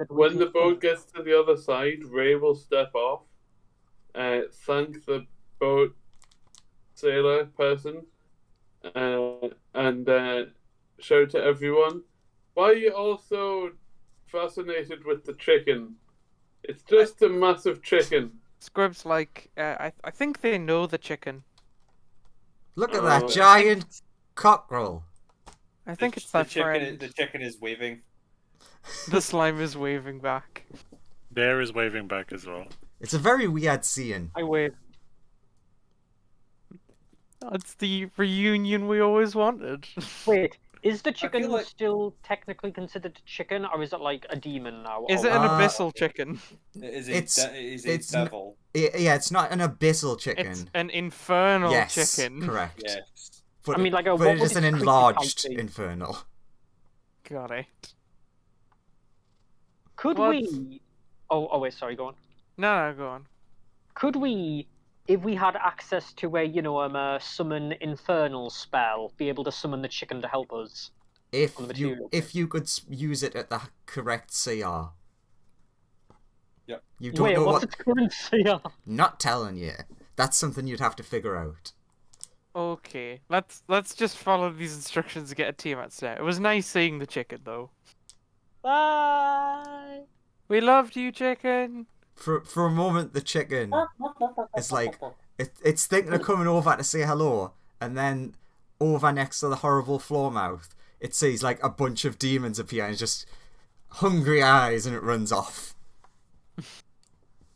when the boat gets to the other side, Ray will step off, thank the boat sailor person, and shout to everyone, "Why are you all so fascinated with the chicken? It's just a massive chicken." Squib's like, I think they know the chicken. Look at that giant cockerel. I think it's that friend. The chicken is waving. The slime is waving back. Bear is waving back as well. It's a very weird scene. I wave. It's the reunion we always wanted. Wait, is the chicken like- still technically considered chicken, or is it like a demon now? Is or it an Uh, abyssal chicken? It's- It it's is a devil. Yeah, it's not an abyssal chicken. It's an infernal yes, chicken. correct. Yes. But, I mean, like, but what it would is an its creature enlarged type be? infernal. Got it. Could What? we? Oh wait, sorry, go on. No, go on. Could we, if we had access to a summon infernal spell, be able to summon the chicken to help us? If On the you material. if you could use it at the correct CR. Yep. You don't Wait, know what's what. its current CR? Not telling you. That's something you'd have to figure out. Okay, let's just follow these instructions to get a team out set. It was nice seeing the chicken, though. Bye. We loved you, chicken. For a moment, the chicken is like it's thinking of coming over to say hello, and then over next to the horrible floor mouth, it sees like a bunch of demons appear and it's just hungry eyes, and it runs off.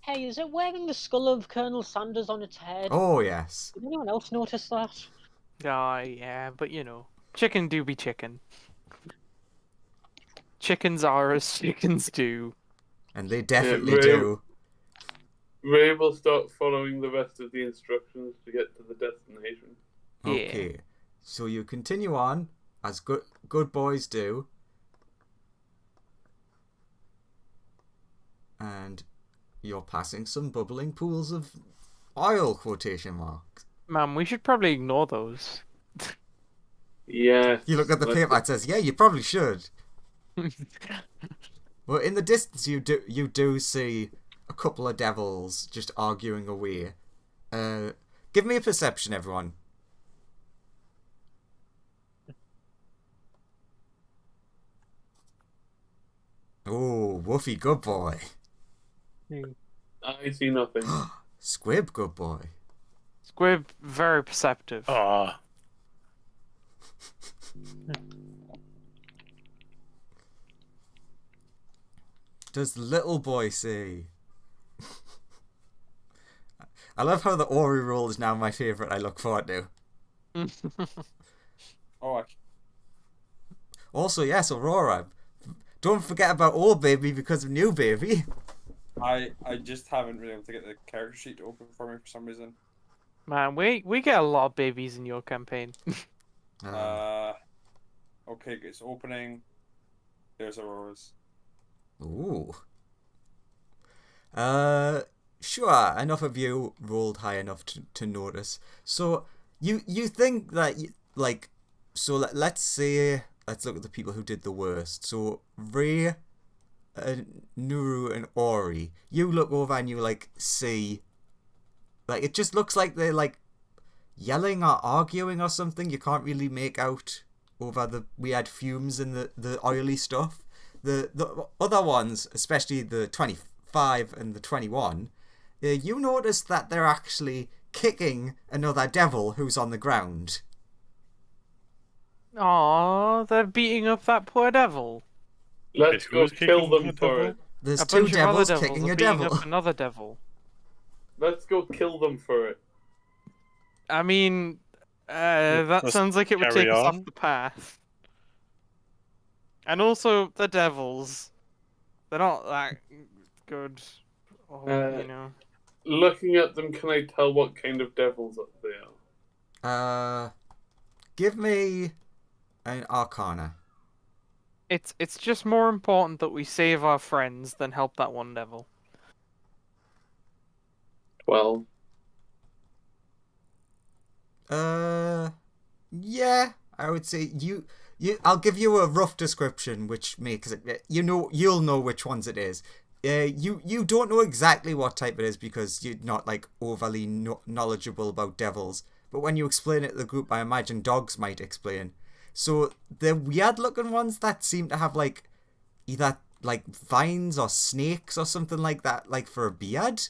Hey, is it wearing the skull of Colonel Sanders on its head? Oh yes. Did anyone else notice that? Yeah, but chicken do be chicken. Chickens are as chickens do. And they definitely Ray- do. Ray will start following the rest of the instructions to get to the destination. Yeah. Okay. So you continue on as good boys do. And you're passing some bubbling pools of oil, quotation marks. Man, we should probably ignore those. Yeah. You look at the paper, it says, yeah, you probably should. Well, in the distance, you do see a couple of devils just arguing away. Give me a perception, everyone. Oh, Woofy, good boy. I see nothing. Squib, good boy. Squib, very perceptive. Ah, Does the little boy see? I love how the Ori roll is now my favourite I look forward to. Oh, Also, yes, Aurora. Don't forget about old baby because of new baby. I just haven't been able to get the character sheet to open for me for some reason. Man, we get a lot of babies in your campaign. Okay, it's opening. There's Aurora's. Ooh. Sure, enough of you rolled high enough to notice. So, you think that, let's say, let's look at the people who did the worst. So, Ray, Nuru, and Ori, you look over and you, see, it just looks like they're, yelling or arguing or something. You can't really make out over the weird fumes and the oily stuff. The other ones, especially the 25 and the 21, you notice that they're actually kicking another devil who's on the ground. Aw, they're beating up that poor devil. Let's Wait, go who's kill kicking them the for devil? it. There's A two bunch of other devils devils kicking are a beating devil. up another devil. Let's go kill them for it. I mean, that Just sounds like it would carry take us off on. the path. And also, the devils. They're not that good. Oh, Looking at them, can I tell what kind of devils they are? Give me an Arcana. It's just more important that we save our friends than help that one devil. 12. Yeah, I would say you. I'll give you a rough description, which makes it. You'll know which ones it is. You don't know exactly what type it is because you're not like overly knowledgeable about devils. But when you explain it to the group, I imagine dogs might explain. So the weird looking ones that seem to have like either like vines or snakes or something like that, like for a beard.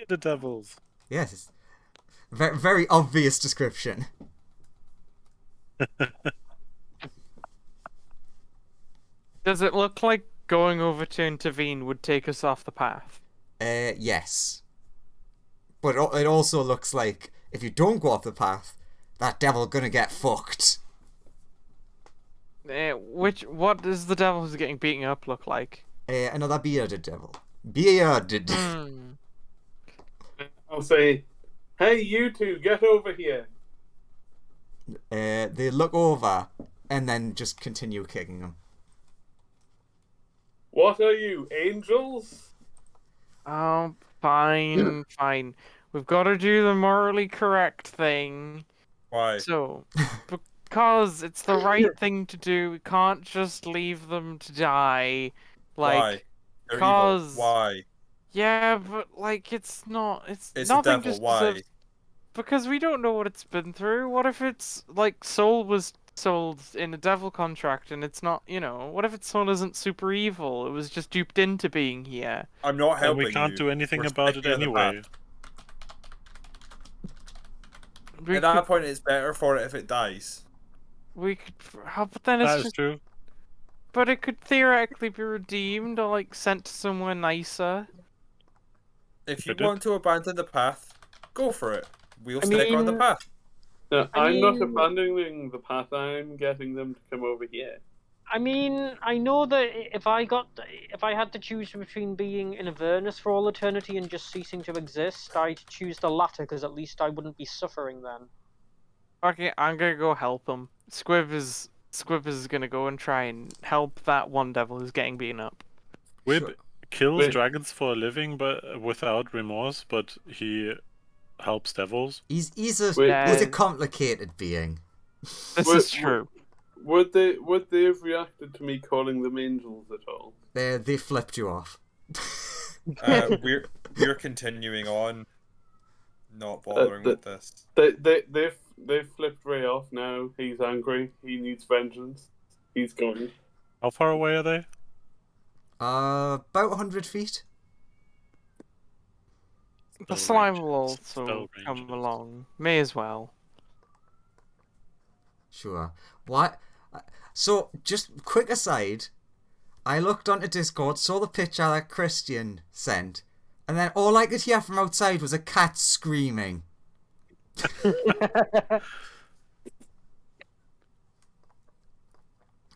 The devils. Yes, very very obvious description. Does it look like going over to intervene would take us off the path? Yes. But it also looks like if you don't go off the path, that devil gonna get fucked. What does the devil who's getting beaten up look like? Another bearded devil. Bearded. I'll say, hey, you two, get over here. They look over and then just continue kicking them. What are you, angels? Oh, fine, fine. We've got to do the morally correct thing. Why? So, because it's the right thing to do, we can't just leave them to die. Why? They're evil. Cause Why? yeah, but like it's not. It's a nothing. devil. Just Why? deserves- Because we don't know what it's been through. What if its like soul was sold in a devil contract and it's not? What if its soul isn't super evil? It was just duped into being here. I'm not And helping we can't you. do anything We're about it sticking on the anyway. path. We At that could, point, it's better for it if it dies. we could. But then it's That is just. true. But it could theoretically be redeemed or like sent to somewhere nicer. If you Could it? want to abandon the path, go for it. We'll I stick on the mean- path. No, I I'm not mean- abandoning the path. I'm getting them to come over here. I mean, I know that if I had to choose between being in Avernus for all eternity and just ceasing to exist, I'd choose the latter because at least I wouldn't be suffering then. Okay, I'm gonna go help him. Squib is gonna go and try and help that one devil who's getting beaten up. Wib Sure. kills Wait. dragons for a living, but without remorse. But he helps devils. He's Wait, a complicated being. This Wait, is true. Would they have reacted to me calling them angels at all? They flipped you off. We're continuing on, not bothering with this. They've flipped Ray off now. He's angry. He needs vengeance. He's going. How far away are they? About 100 feet. The Spell slime ranges. will also Spell come ranges. along. May as well. Sure. What? So, just quick aside, I looked onto Discord, saw the picture that Christian sent, and then all I could hear from outside was a cat screaming.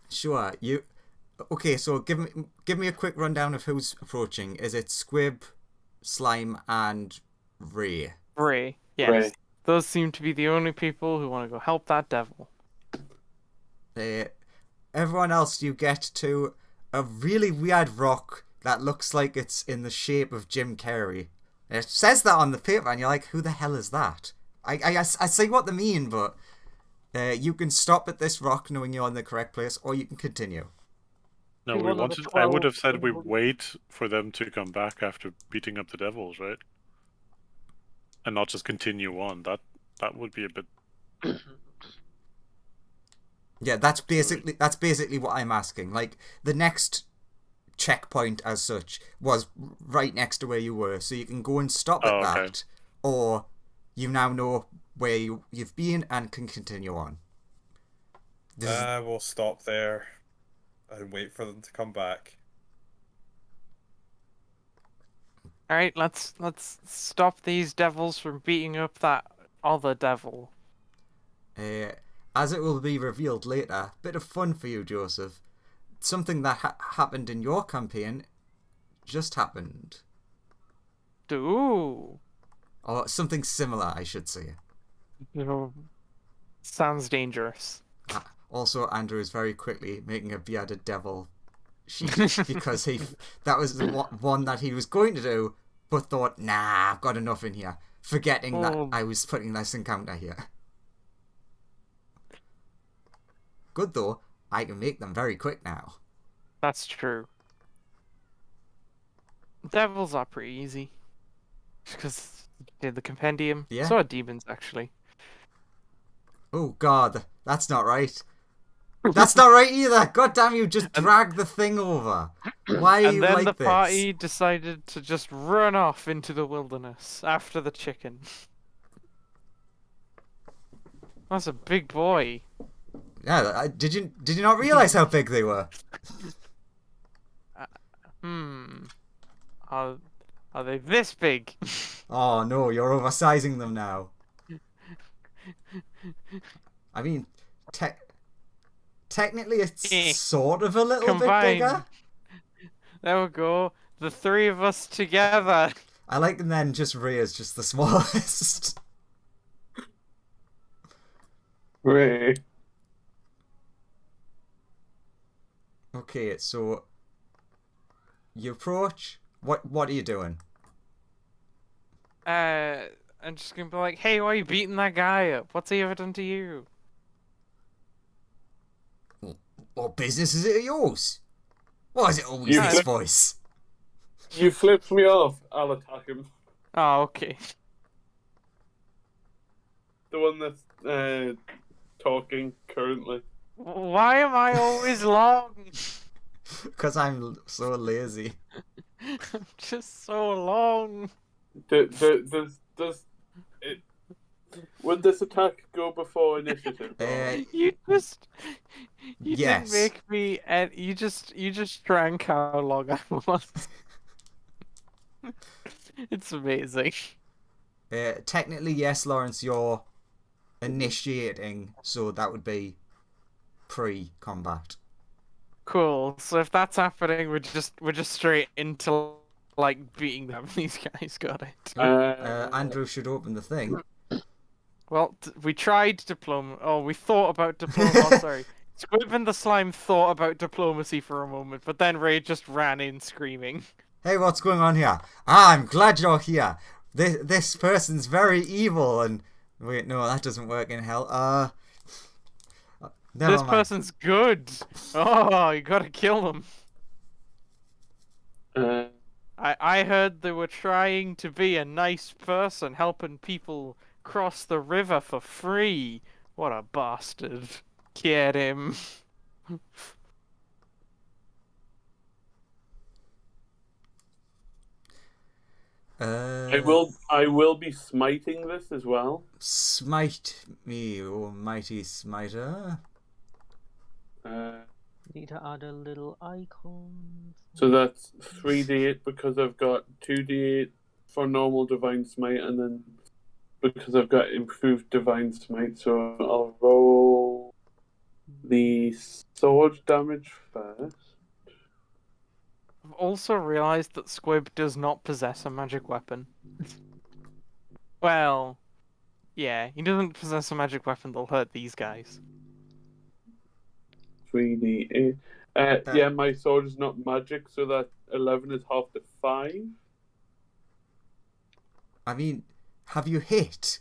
Sure, you. Okay, so give me a quick rundown of who's approaching. Is it Squib, Slime, and Ray? Ray, yes. Ray. Those seem to be the only people who want to go help that devil. Everyone else, you get to a really weird rock that looks like it's in the shape of Jim Carrey. It says that on the paper, and you're like, who the hell is that? I see what they mean, but you can stop at this rock knowing you're in the correct place, or you can continue. No, Be we one of the wanted. I would 12 have said we people. wait for them to come back after beating up the devils, right? And not just continue on. That would be a bit. Yeah, that's basically what I'm asking. Like, the next checkpoint as such was right next to where you were, so you can go and stop at Oh, okay. that, or you now know where you've been and can continue on. We'll stop there and wait for them to come back. All right, let's stop these devils from beating up that other devil. As it will be revealed later, bit of fun for you, Joseph. Something that happened in your campaign just happened. Ooh. Or something similar, I should say. Sounds dangerous. Also, Andrew is very quickly making a bearded devil sheet because that was the one that he was going to do, but thought, nah, I've got enough in here, forgetting that I was putting this encounter here. Good though, I can make them very quick now. That's true. Devils are pretty easy. Because the compendium. Yeah. So are demons, actually. Oh god, that's not right. That's not right either. God damn, you just dragged the thing over. Why are you like this? And then the party decided to just run off into the wilderness after the chicken. That's a big boy. Yeah, did you not realize how big they were? Are they this big? Oh no, you're oversizing them now. I mean, technically it's sort of a little bit bigger. There we go. The three of us together. I like them then just Ray is just the smallest. Ray. Okay, so you approach. What are you doing? I'm just gonna be like, hey, why are you beating that guy up? What's he ever done to you? What business is it of yours? Why is it always this voice? You flipped me off. I'll attack him. Oh, okay. The one that's talking currently. Why am I always long? Because I'm so lazy. I'm just so long. Would this attack go before initiative? You yes. didn't make me, and you just drank how long I was. It's amazing. Technically, yes, Lawrence, you're initiating, so that would be pre-combat. Cool. So if that's happening, we're just straight into like beating them. These guys got it. Andrew should open the thing. Well, we tried we thought about diplomacy. Oh, sorry. Squib and the Slime thought about diplomacy for a moment, but then Ray just ran in screaming. Hey, what's going on here? I'm glad you're here. This person's very evil and... Wait, no, that doesn't work in hell. Never mind. Person's good. Oh, you gotta kill them. I heard they were trying to be a nice person, helping people cross the river for free. What a bastard. Get him. I will be smiting this as well. Smite me, oh mighty smiter. Need to add a little icon. So that's 3d8 because I've got 2d8 for normal divine smite, and then because I've got improved divine smite, so I'll roll the sword damage first. I've also realized that Squib does not possess a magic weapon. Well, yeah, he doesn't possess a magic weapon that'll hurt these guys. 3d8. Yeah, my sword is not magic, so that 11 is half to 5. I mean, have you hit?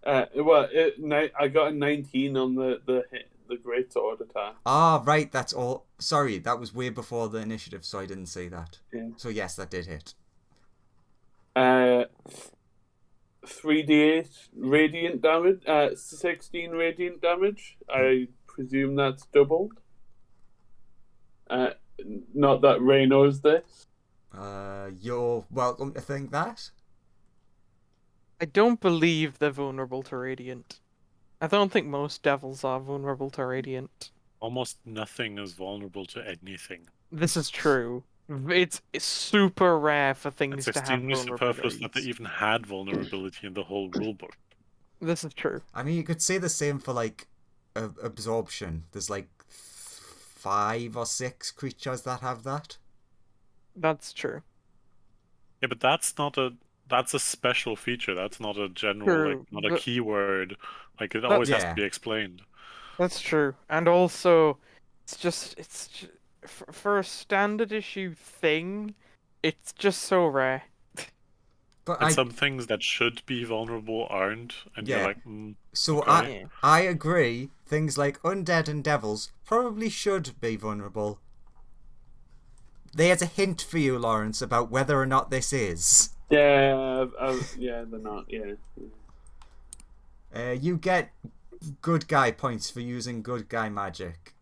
I got a 19 on the great sword attack. Ah, right, that's all. Sorry, that was way before the initiative, so I didn't say that. Yeah. So yes, that did hit. 3d8 radiant damage, 16 radiant damage. I presume that's doubled. Not that Ray knows this. You're welcome to think that. I don't believe they're vulnerable to radiant. I don't think most devils are vulnerable to radiant. Almost nothing is vulnerable to anything. This is true. It's super rare for things It's to have extremely superfluous that they vulnerabilities. even had vulnerability in the whole rulebook. This is true. I mean, you could say the same for like absorption. There's like 5 or 6 creatures that have that. That's true. Yeah, but that's a special feature. That's not a general, True, not a but keyword. Like it always has Yeah. to be explained. that's true. And also, for a standard issue thing, it's just so rare. But And I some things that should be vulnerable aren't, and you're Yeah. like, So okay. I agree. Things like undead and devils probably should be vulnerable. There's a hint for you, Lawrence, about whether or not this is. Yeah, yeah, they're not. Yeah. You get good guy points for using good guy magic.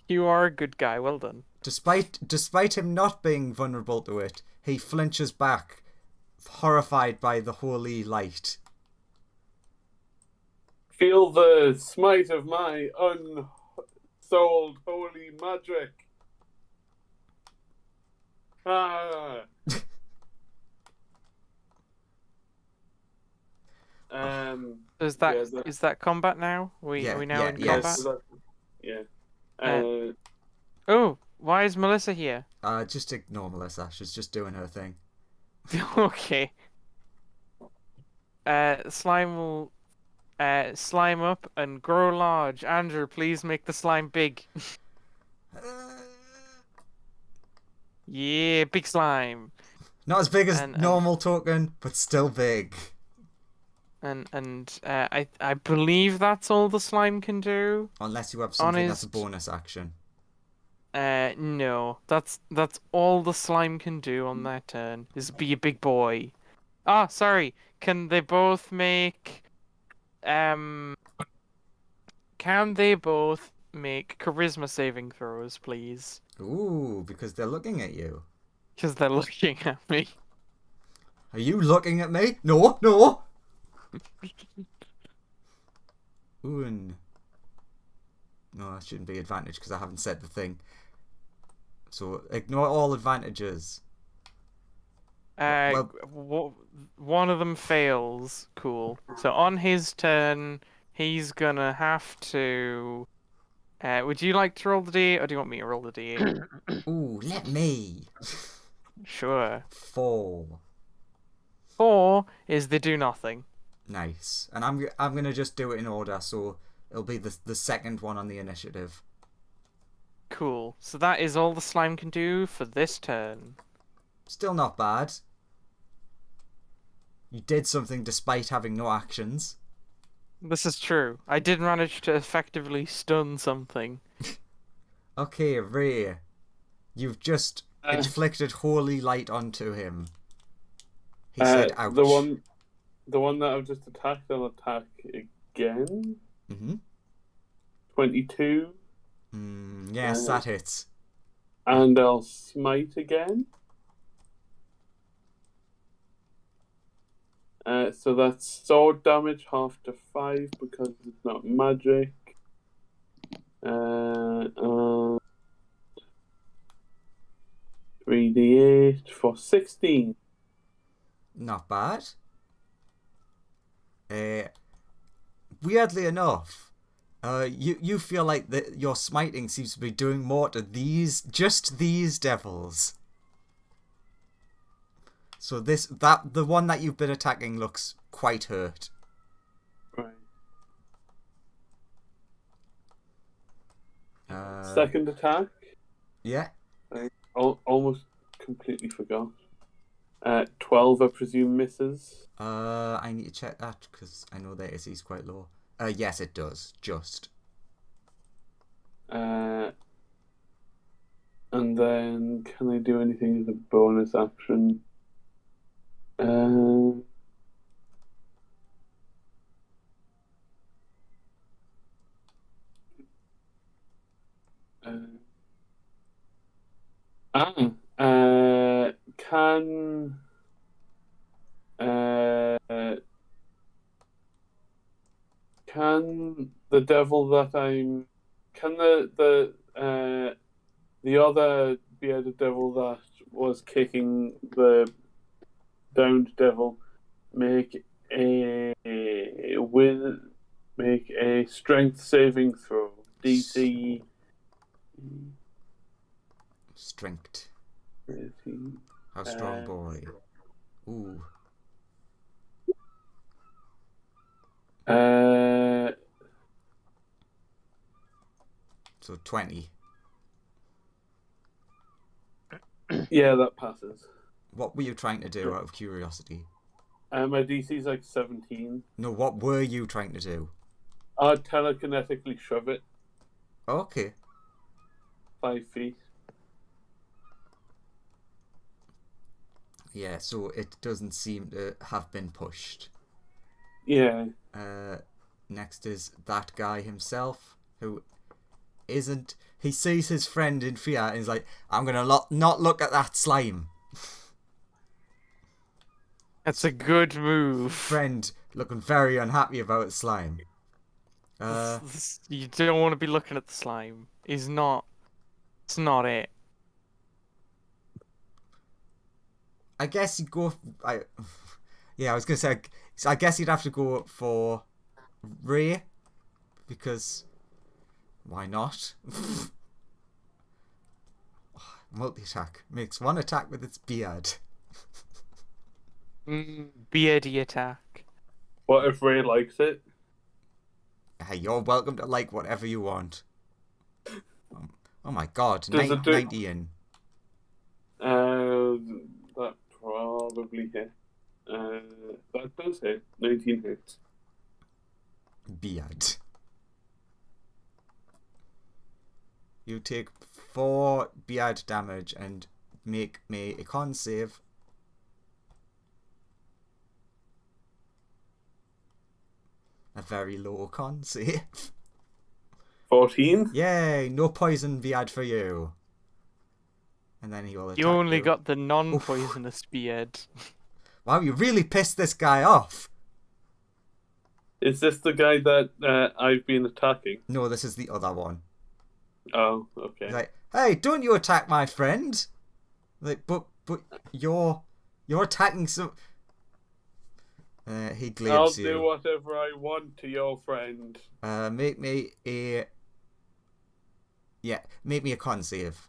You are a good guy. Well done. Despite him not being vulnerable to it, he flinches back, horrified by the holy light. Feel the smite of my unsouled holy magic. Ah. Is that yeah, is that combat now? Are we now in yes. combat? so yeah. Oh, why is Melissa here? Just ignore Melissa. She's just doing her thing. Okay. Slime will slime up and grow large. Andrew, please make the slime big. Yeah, big slime. Not as big as And- normal token, but still big. And I believe that's all the slime can do. Unless you have something that's a Honest. bonus action. No, that's all the slime can do on their turn is be a big boy. Ah, sorry. Can they both make Can they both make charisma saving throws, please? Ooh, because they're looking at you. Because they're looking at me. Are you looking at me? No, no. Ooh. No, that shouldn't be advantage because I haven't said the thing. So ignore all advantages. One of them fails. Cool. So on his turn, he's gonna have to. Would you like to roll the d8, or do you want me to roll the d8? Ooh, let me. Sure. 4. 4 is they do nothing. Nice. And I'm gonna just do it in order, so it'll be the second one on the initiative. Cool. So that is all the slime can do for this turn. Still not bad. You did something despite having no actions. This is true. I did manage to effectively stun something. Okay, Ray. You've just inflicted holy light onto him. He said ouch. The one that I've just attacked, I'll attack again. Mm-hmm. 22. Yes, that hits. And I'll smite again. So that's sword damage, half to 5 because it's not magic. 3d8 for 16. Not bad. Weirdly enough, you feel like your smiting seems to be doing more to just these devils. So the one that you've been attacking looks quite hurt. Right. Uh, Second attack. Yeah. I almost completely forgot. 12, I presume, misses. I need to check that because I know their AC is quite low. Yes, it does. Just. And then, can I do anything as a bonus action? Can Can the devil that I'm... Can the other bearded devil that was kicking the downed devil make a strength saving throw? DC Strength. 13. How strong, boy? Ooh. So 20. Yeah, that passes. What were you trying to do out of curiosity? My DC's like 17. No, what were you trying to do? I'd telekinetically shove it Okay. 5 feet. Yeah, so it doesn't seem to have been pushed. Yeah. Next is that guy himself, who isn't... He sees his friend in fear and he's like, I'm gonna not look at that slime. That's a good move. Friend looking very unhappy about slime. You don't want to be looking at the slime. It's not it. I guess you'd go... Yeah, I was gonna say... I guess you'd have to go for Ray, because why not? Multi-attack. Makes one attack with its beard. Beardy attack. What if Ray likes it? Hey, you're welcome to like whatever you want. Oh my god, Does it do- 19. That probably hit. That does hit. 19 hits. Beard. You take 4 beard damage and make me a con save. A very low con save. 14? Yay! No poison beard for you. And then he will attack You only got the non-poisonous beard. Wow, you really pissed this guy off. Is this the guy that I've been attacking? No, this is the other one. Oh, okay. He's like, hey, don't you attack my friend. Like, but you're attacking some... he glaives I'll you. do whatever I want to your friend. Make me a... Yeah, make me a con save.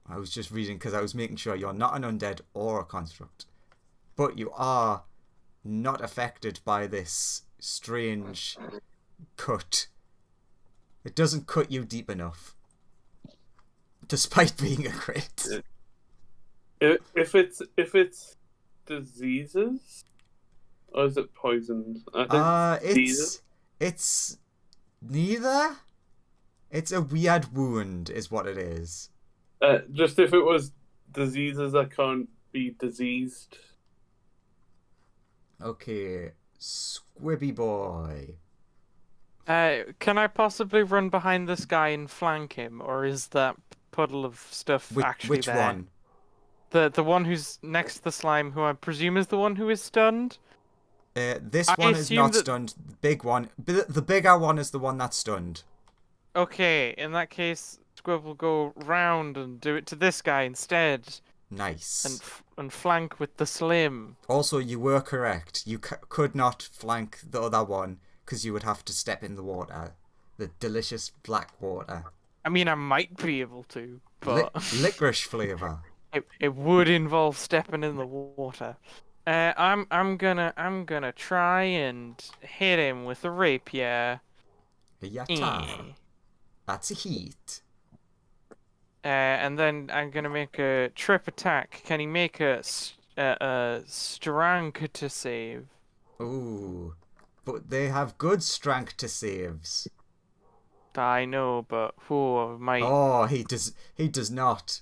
I was just reading because I was making sure you're not an undead or a construct. But you are not affected by this strange cut. It doesn't cut you deep enough. Despite being a crit. If it's diseases? Or is it poisons? I think it's neither. It's a weird wound is what it is. Just if it was diseases that can't be diseased. Okay, Squibby boy. Can I possibly run behind this guy and flank him, or is that puddle of stuff actually which there? one? The one who's next to the slime, who I presume is the one who is stunned? This I one is assume not that- stunned. The big one. The bigger one is the one that's stunned. Okay, in that case, Squib will go round and do it to this guy instead, Nice. and flank with the slim. Also, you were correct. You could not flank the other one because you would have to step in the water. The delicious black water. I mean, I might be able to, but Licorice flavour. it would involve stepping in the water. I'm gonna try and hit him with a rapier. Yatta. That's a heat. And then I'm gonna make a trip attack. Can he make a strength to save? Ooh. But they have good strength to saves. I know, but who might? Oh, he does not.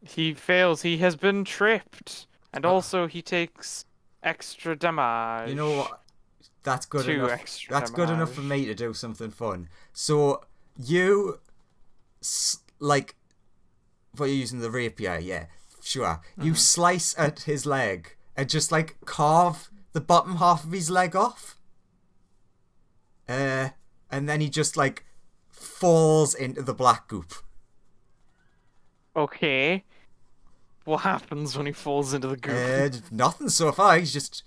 He fails. He has been tripped, and also he takes extra damage. You know what? That's good 2 enough. extra That's good enough for me to do something fun. So you like, what you're using the rapier, yeah, sure. You slice at his leg and just like carve the bottom half of his leg off. And then he just, like, falls into the black goop. Okay. What happens when he falls into the goop? Nothing so far. He's just...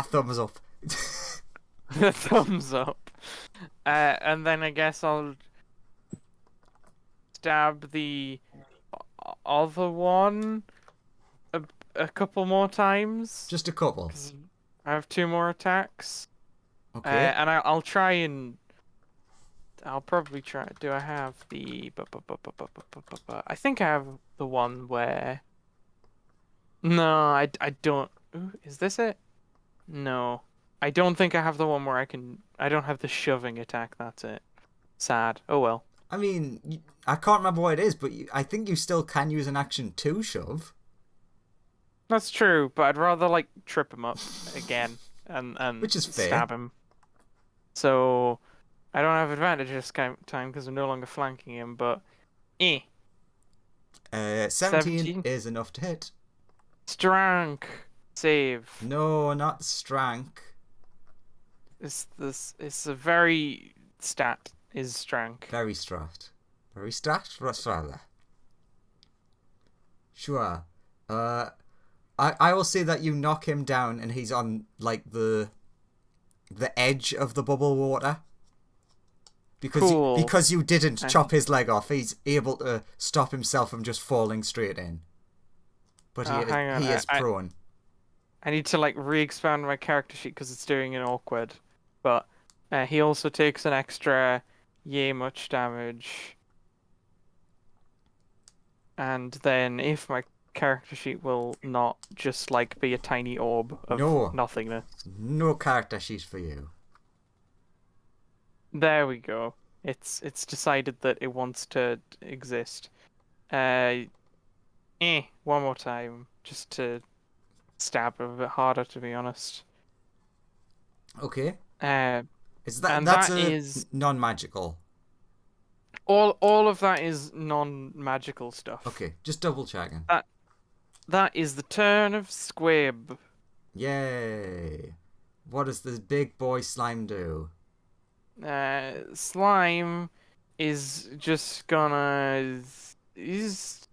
thumbs up. Thumbs up. And then I guess I'll stab the other one a couple more times. Just a couple. 'Cause I have 2 more attacks. Okay. And I'll try and... I'll probably try... Do I have the... I think I have the one where... No, I don't... Ooh, is this it? No. I don't think I have the one where I can... I don't have the shoving attack, that's it. Sad. Oh well. I mean, I can't remember what it is, but I think you still can use an action to shove. That's true, but I'd rather, like, trip him up again and Which is fair. stab him. So... I don't have advantage this time because I'm no longer flanking him, but... 17 17? is enough to hit. Strank! Save. No, not Strank. It's a very stat is Strank. Very strat. Very strat? Rather. Sure. I will say that you knock him down and he's on, like, the edge of the bubble water. Because you didn't chop his leg off, he's able to stop himself from just falling straight in. But he is prone. I need to, like, re-expand my character sheet because it's doing an awkward. But he also takes an extra yay much damage. And then if my character sheet will not just, like, be a tiny orb of nothingness. No character sheet for you. There we go. It's decided that it wants to exist. One more time, just to stab a bit harder, to be honest. Okay. Is non-magical? All of that is non-magical stuff. Okay, just double checking. That is the turn of Squib. Yay! What does this big boy slime do? Slime is just gonna... He's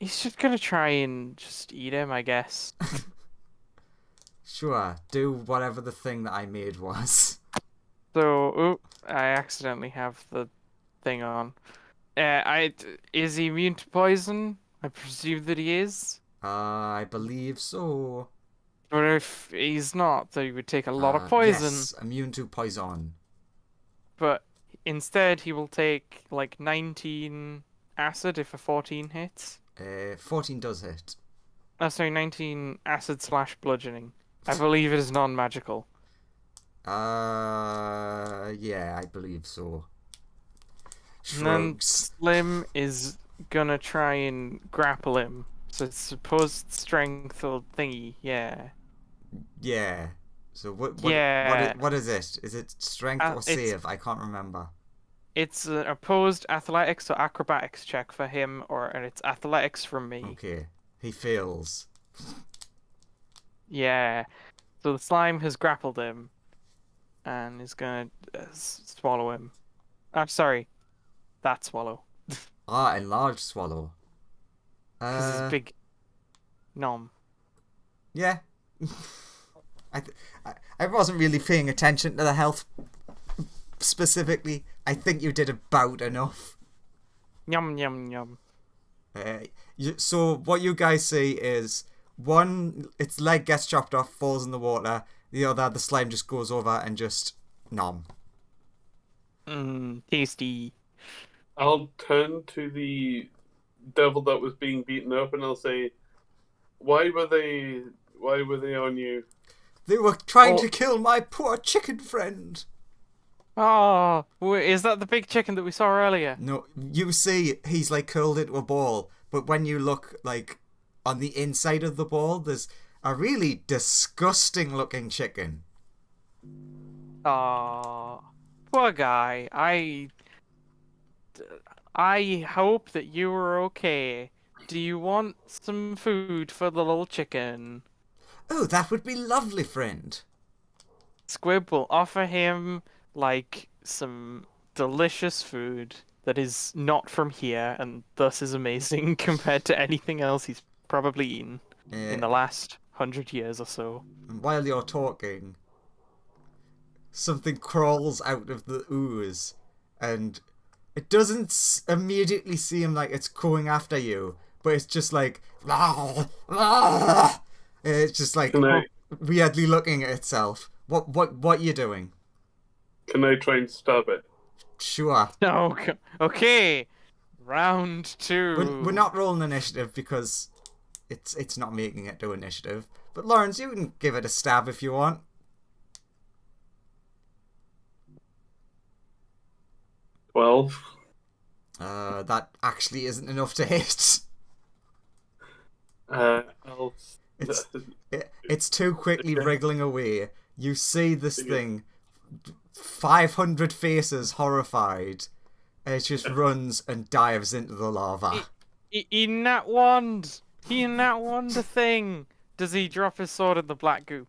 just gonna try and just eat him, I guess. Sure, do whatever the thing that I made was. So, I accidentally have the thing on. Is he immune to poison? I presume that he is. I believe so. But if he's not, then he would take a lot of poison. Yes, immune to poison. But instead, he will take, like, 19 acid if a 14 hits. 14 does hit. Oh, sorry, 19 acid / bludgeoning. I believe it is non-magical. Yeah, I believe so. And then Slim is gonna try and grapple him. So it's supposed strength or thingy, yeah. Yeah. So what is it? Is it strength or save? I can't remember. It's an opposed athletics or acrobatics check for him, and it's athletics from me. Okay. He fails. Yeah. So the slime has grappled him and is gonna swallow him. I'm sorry. That swallow. Enlarged swallow. Because he's big. Nom. Yeah. I wasn't really paying attention to the health specifically. I think you did about enough. Yum yum yum. So what you guys see is one, its leg gets chopped off, falls in the water. The other, the slime just goes over and just nom. Tasty. I'll turn to the devil that was being beaten up and I'll say, why were they on you? They were trying to kill my poor chicken friend. Oh, is that the big chicken that we saw earlier? No, you see he's like curled into a ball, but when you look like on the inside of the ball, there's a really disgusting looking chicken. Oh, poor guy. I hope that you were okay. do you want some food for the little chicken? Oh, that would be lovely, friend. Squib will offer him, like, some delicious food that is not from here and thus is amazing compared to anything else he's probably eaten in the last 100 years or so. While you're talking, something crawls out of the ooze, and it doesn't immediately seem like it's going after you, but it's just like, it's just like weirdly looking at itself. What you doing? Can I try and stab it? Sure. No, okay. Round 2. We're not rolling initiative because it's not making it do initiative. But Lawrence, you can give it a stab if you want. Well, that actually isn't enough to hit. I'll... It's too quickly wriggling away. You see this thing, 500 faces horrified, and it just runs and dives into the lava. He nat wand! He nat wand the thing! Does he drop his sword in the black goop?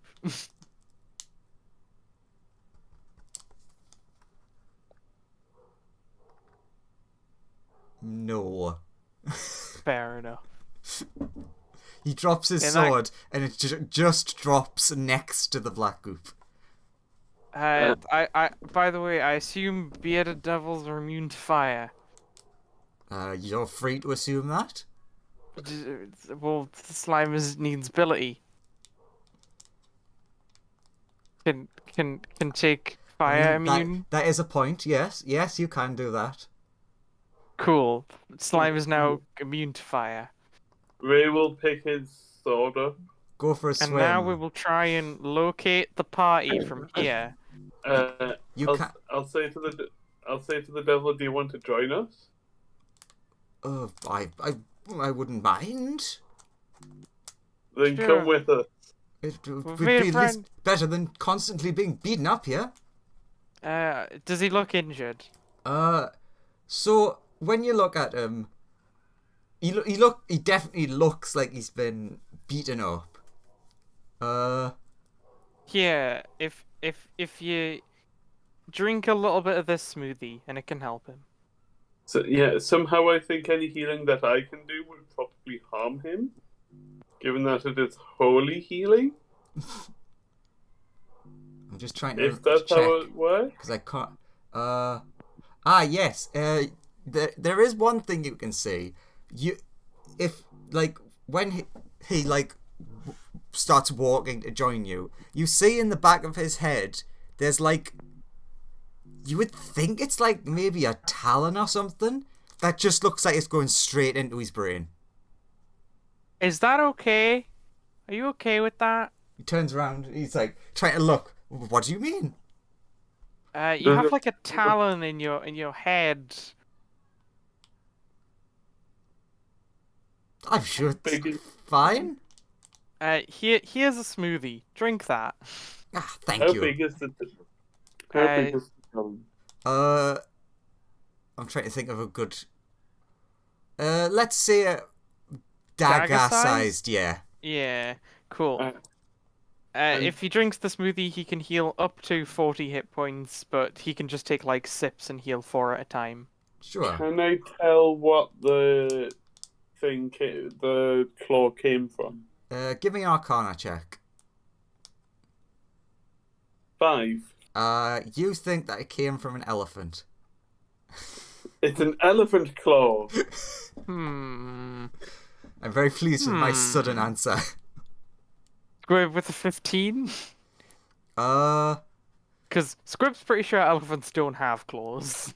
No. Fair enough. He drops his sword, and it just drops next to the black goop. By the way, I assume bearded devils are immune to fire. You're free to assume that. Well, the slime needs ability. Can take fire immune. That is a point. Yes, you can do that. Cool. Slime is now immune to fire. Ray will pick his sword up. Go for a swim. And now we will try and locate the party from here. I'll say to the devil, do you want to join us? I wouldn't mind. Then Sure. come with us. It would be at least better than constantly being beaten up here. Does he look injured? So when you look at him, he definitely looks like he's been beaten up. Here, if you drink a little bit of this smoothie and it can help him. So yeah, somehow I think any healing that I can do would probably harm him, given that it is holy healing. I'm just trying to If that's check, how it works. because I can't. Yes. There is one thing you can see. When he starts walking to join you, you see in the back of his head there's you would think it's maybe a talon or something that just looks like it's going straight into his brain. Is that okay? Are you okay with that? He turns around, he's trying to look. What do you mean? You have a talon in your head. I'm sure it's fine. Here's a smoothie. Drink that. Thank How you. big is the talon? I'm trying to think of a good. Let's say a dagger Dagger-sized? sized. Yeah. Yeah, cool. If he drinks the smoothie, he can heal up to 40 hit points, but he can just take sips and heal 4 at a time. Sure. Can I tell what the claw came from? Give me an Arcana check. 5. You think that it came from an elephant? It's an elephant claw. Hmm. I'm very pleased with my sudden answer. Squib with a 15? Uh, Because Squib's pretty sure elephants don't have claws.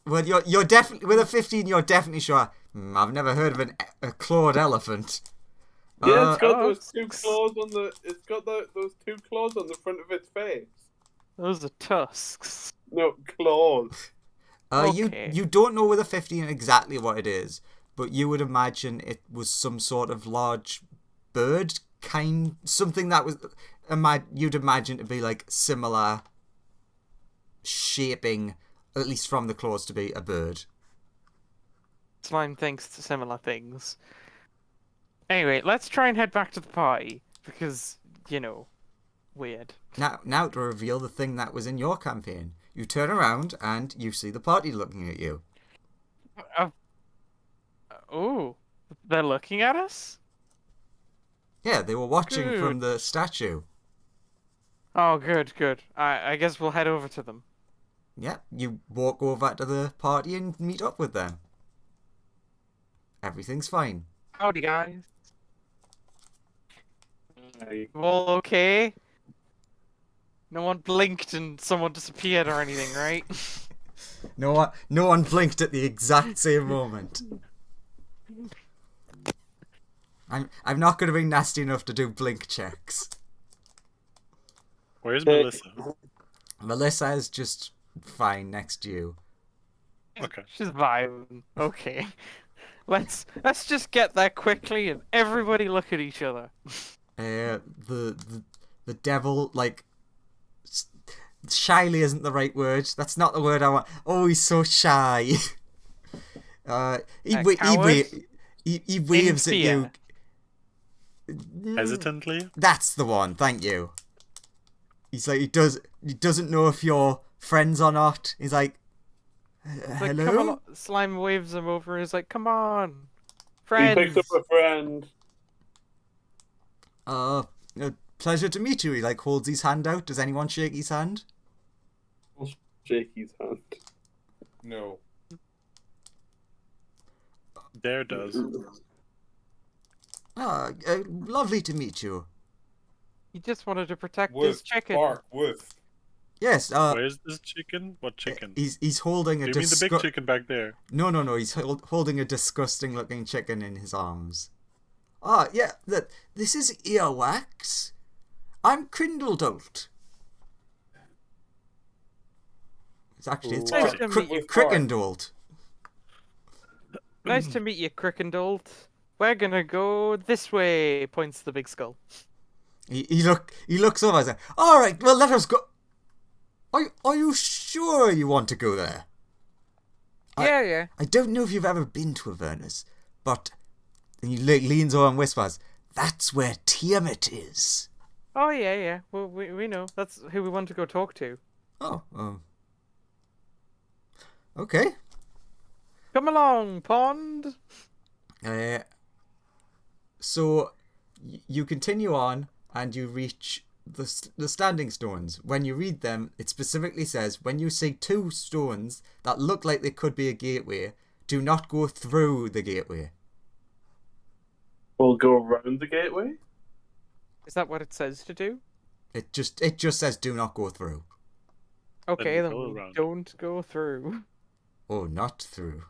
well, you're definitely with a 15. You're definitely sure. I've never heard of a clawed elephant. Yeah, it's got those two claws on the. It's got those two claws on the front of its face. Those are tusks. No claws. Okay. You don't know with a 15 exactly what it is, but you would imagine it was some sort of large bird kind, something that was you'd imagine to be similar shaping, at least from the claws, to be a bird. Slime thinks similar things. Anyway, let's try and head back to the party because, weird. Now to reveal the thing that was in your campaign. You turn around and you see the party looking at you. Oh, they're looking at us? Yeah, they were watching Good. from the statue. Oh, good. I guess we'll head over to them. Yeah, you walk over to the party and meet up with them. Everything's fine. Howdy, guys. Hey, All okay? No one blinked and someone disappeared or anything, right? No one blinked at the exact same moment. I'm not going to be nasty enough to do blink checks. Where's Melissa? Melissa is just fine next to you. Okay. She's vibing. Okay. Let's just get there quickly and everybody look at each other. The devil, like, shyly isn't the right word. That's not the word I want. Oh, he's so shy. He waves at you. Hesitantly? That's the one. Thank you. He's like, he doesn't know if you're friends or not. He's like, It's like, hello? come on. Slime waves him over. He's like, come on, he friends. picked up a friend. Pleasure to meet you. He like holds his hand out. Does anyone shake his hand? I'll shake his hand. No. Dare does. Lovely to meet you. He just wanted to protect his Woof. chicken. Bark. Woof. Yes. Where's this chicken? What chicken? He's holding a Do you mean the big chicken back there? No. He's holding a disgusting-looking chicken in his arms. Yeah. This is Earwax. I'm Crindledolt. It's Nice to meet you. Crickendolt. Nice to meet you, Crickendolt. We're gonna go this way. Points to the big skull. He looks over and says, "All right, well, let us go." Are you sure you want to go there? Yeah. I don't know if you've ever been to Avernus, but and he leans over and whispers, "That's where Tiamat is." Oh yeah. Well, we know. That's who we want to go talk to. Oh, okay. Come along, Pond. So you continue on and you reach the standing stones. When you read them, it specifically says, when you see two stones that look like they could be a gateway, do not go through the gateway. We'll go around the gateway. Is that what it says to do? It just says do not go through. Okay, then go we around. don't go through. Oh, not through.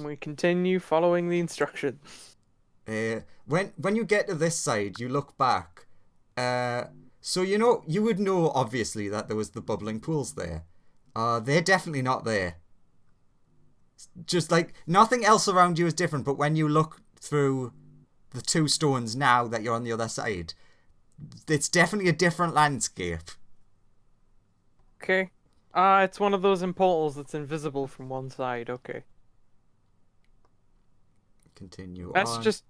We continue following the instructions. When you get to this side, you look back. So you would know obviously that there was the bubbling pools there. They're definitely not there. Just like nothing else around you is different, but when you look through the two stones now that you're on the other side, it's definitely a different landscape. Okay. It's one of those portals that's invisible from one side. Okay. Continue Let's on. just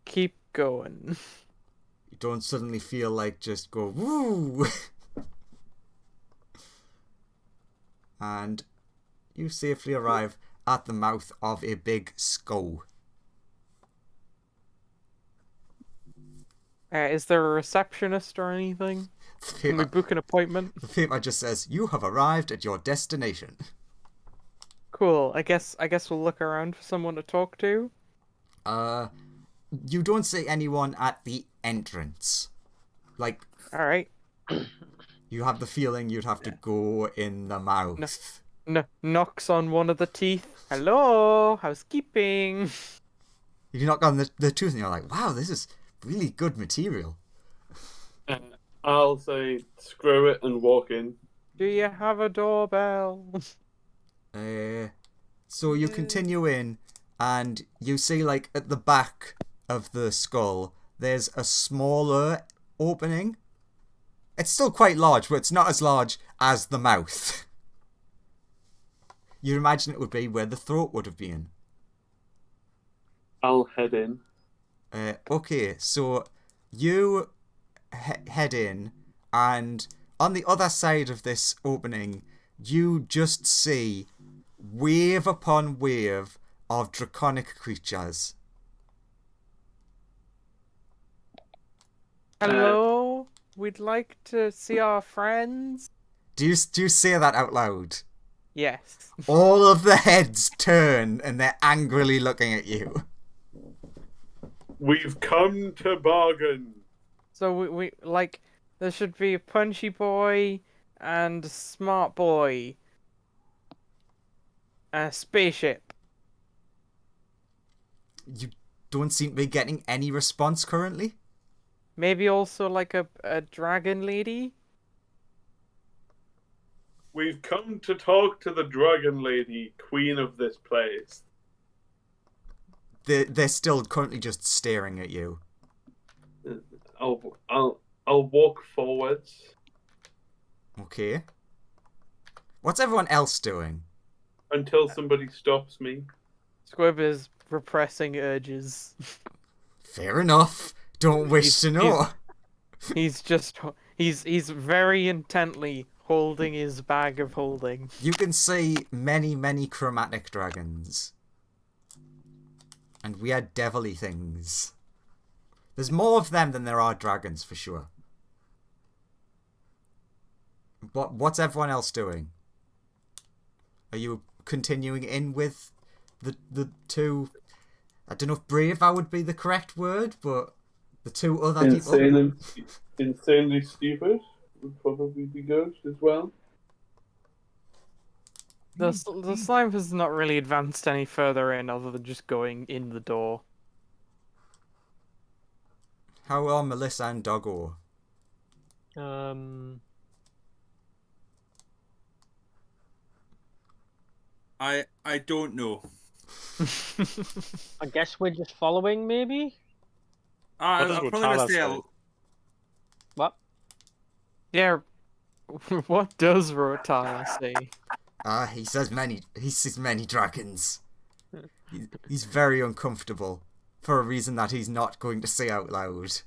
keep going. You don't suddenly feel like just go woo. And you safely arrive at the mouth of a big skull. Is there a receptionist or anything? Can we book an appointment? The paper just says, "You have arrived at your destination." Cool. I guess we'll look around for someone to talk to. You don't see anyone at the entrance. Like, All right. you have the feeling you'd have to go in the mouth. Knocks on one of the teeth. Hello, housekeeping. You knock on the tooth and you're like, wow, this is really good material. I'll say screw it and walk in. Do you have a doorbell? So you continue in and you see like at the back of the skull, there's a smaller opening. It's still quite large, but it's not as large as the mouth. You'd imagine it would be where the throat would have been. I'll head in. Okay, so you head in, and on the other side of this opening, you just see wave upon wave of draconic creatures. Hello? We'd like to see our friends. Do you say that out loud? Yes. All of the heads turn and they're angrily looking at you. We've come to bargain. So we like there should be a punchy boy and a smart boy. A spaceship. You don't seem to be getting any response currently. Maybe also like a dragon lady. We've come to talk to the dragon lady, queen of this place. They're still currently just staring at you. I'll walk forwards. Okay. What's everyone else doing? Until somebody stops me. Squib is repressing urges. Fair enough. Don't wish to know. He's very intently holding his bag of holding. You can see many, many chromatic dragons. And weird devilly things. There's more of them than there are dragons, for sure. What's everyone else doing? Are you continuing in with the two... I don't know if brave would be the correct word, but the two other people... Insanely stupid would probably be good as well. The slime has not really advanced any further in other than just going in the door. How are Melissa and Doggo? I don't know. I guess we're just following, maybe? What does I'm probably gonna Rotala stay say? What? Yeah. What does Rotala say? He sees many dragons. He's very uncomfortable for a reason that he's not going to say out loud.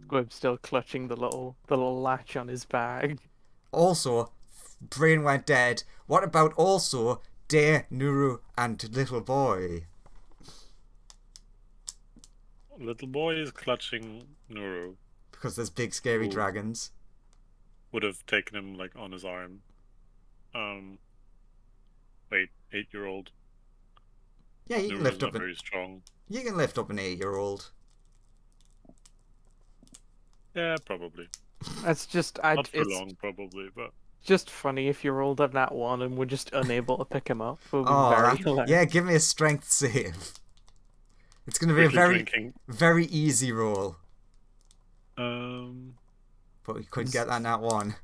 Squib's still clutching the little latch on his bag. Also, brain went dead. What about also Dare, Nuru, and little boy? Little boy is clutching Nuru. Because there's big scary Ooh. dragons. Would have taken him like on his arm. Wait, 8-year-old. Yeah, you can Nuru's lift not up. very strong. You can lift up an 8-year-old. Yeah, probably. That's just Not for it's long, probably, but just funny if you rolled on that one and we're just unable to pick him up. It would be Oh, very hilarious. yeah, give me a strength save. It's going to be a quickly very, drinking. very easy roll. But we could get that nat one.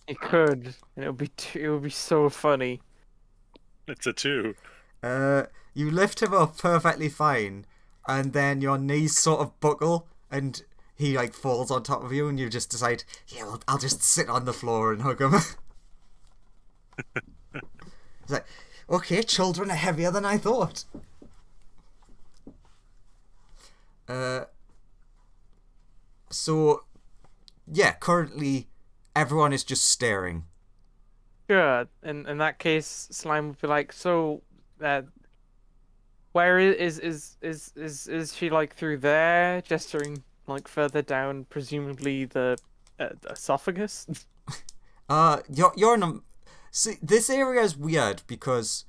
It could, and it would be so funny. It's a 2. You lift him up perfectly fine, and then your knees sort of buckle, and he like falls on top of you, and you just decide, yeah, well, I'll just sit on the floor and hug him. It's like, okay, children are heavier than I thought. So, yeah, currently everyone is just staring. Good. In that case, Slime would be like, so, where is she like through there, gesturing like further down, presumably the esophagus? You're in a... See, this area is weird because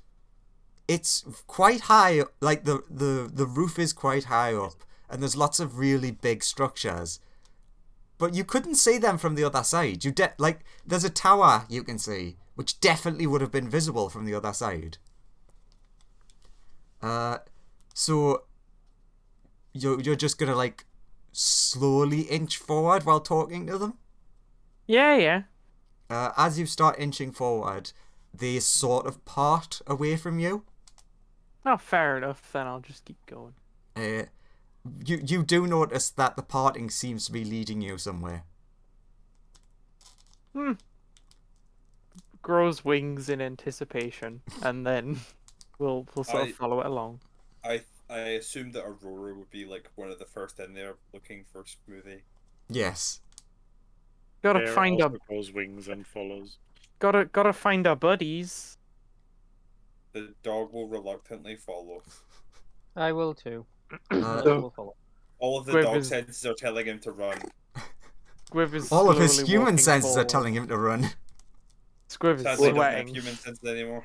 it's quite high, like the roof is quite high up, and there's lots of really big structures. But you couldn't see them from the other side. Like, there's a tower you can see, which definitely would have been visible from the other side. So you're just gonna like slowly inch forward while talking to them? Yeah. As you start inching forward, they sort of part away from you. Oh, fair enough. Then I'll just keep going. You do notice that the parting seems to be leading you somewhere. Grows wings in anticipation, and then we'll sort of follow it along. I I assumed that Aurora would be like one of the first in there looking for Smoothie. Yes. Gotta Bear find also our goes wings and follows. gotta find our buddies. The dog will reluctantly follow. I will too. Uh, I will follow. All of the Squib dog is- senses are telling him to run. Squib is all of his slowly human walking senses are forward. telling him to run. Squib is Sadly, he doesn't have sweating. human senses anymore.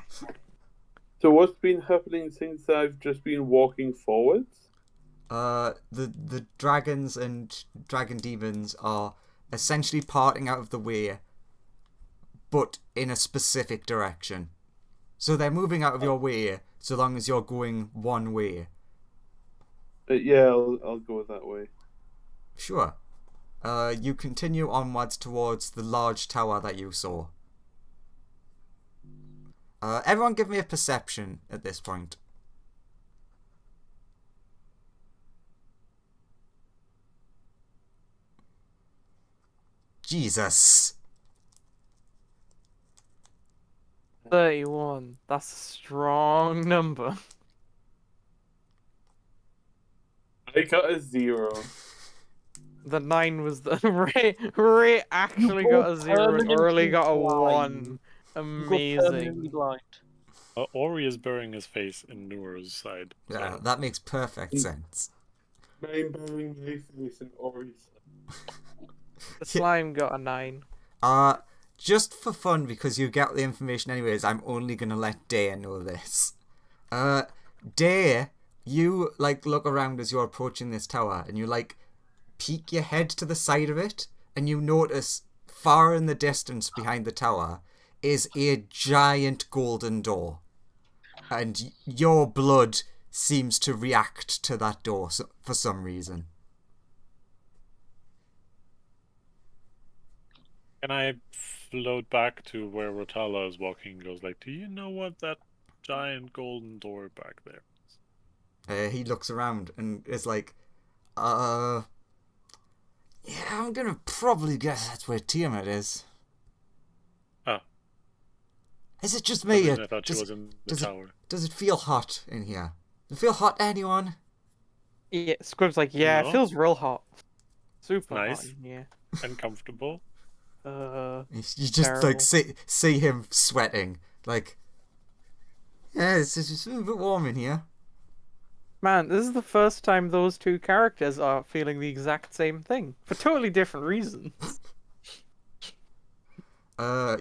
So what's been happening since I've just been walking forwards? The dragons and dragon demons are essentially parting out of the way, but in a specific direction. So they're moving out of your way so long as you're going one way. Yeah, I'll go that way. Sure. You continue onwards towards the large tower that you saw. Everyone give me a perception at this point. Jesus. 31. That's a strong number. I got a 0. The 9 was the Ray actually got a 0 and Orly got a blind. 1. You go permanently Amazing. blind. Ori is burying his face in Noor's side. Yeah, So that makes perfect sense. Mine burying my face in Ori's. The slime got a 9. Just for fun, because you get the information anyways, I'm only gonna let Dare know this. Dare, you, like, look around as you're approaching this tower, and you, like, peek your head to the side of it, and you notice, far in the distance behind the tower, is a giant golden door. And your blood seems to react to that door for some reason. can I float back to where Rotala is walking and goes like, do you know what that giant golden door back there? He looks around and is like, yeah, I'm gonna probably guess that's where Tiamat is. Oh. Is it just For me? some reason I thought she was in the does it- tower. Does it feel hot in here? Does it feel hot to anyone? Yeah, Squib's like, yeah, No. it feels real hot. Super Nice. hot. Yeah. And comfortable. You just Terrible. like see him sweating. Like, yeah, it's just a bit warm in here. Man, this is the first time those two characters are feeling the exact same thing for totally different reasons.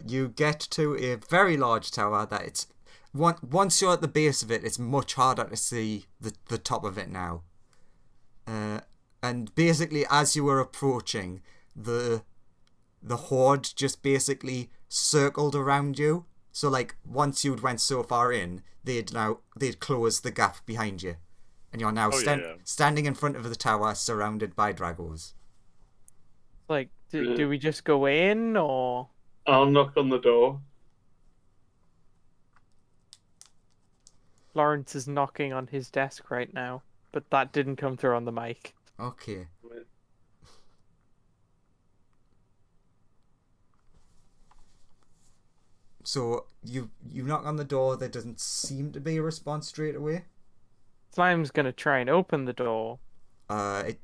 You get to a very large tower that it's once you're at the base of it, it's much harder to see the top of it now. And basically, as you were approaching, the horde just basically circled around you. So like once you'd went so far in, they'd closed the gap behind you, and you're now standing in front of the tower, surrounded by dragos. Like, do we just go in or? I'll knock on the door. Lawrence is knocking on his desk right now, but that didn't come through on the mic. Okay. So you knock on the door. There doesn't seem to be a response straight away. Slime's gonna try and open the door. It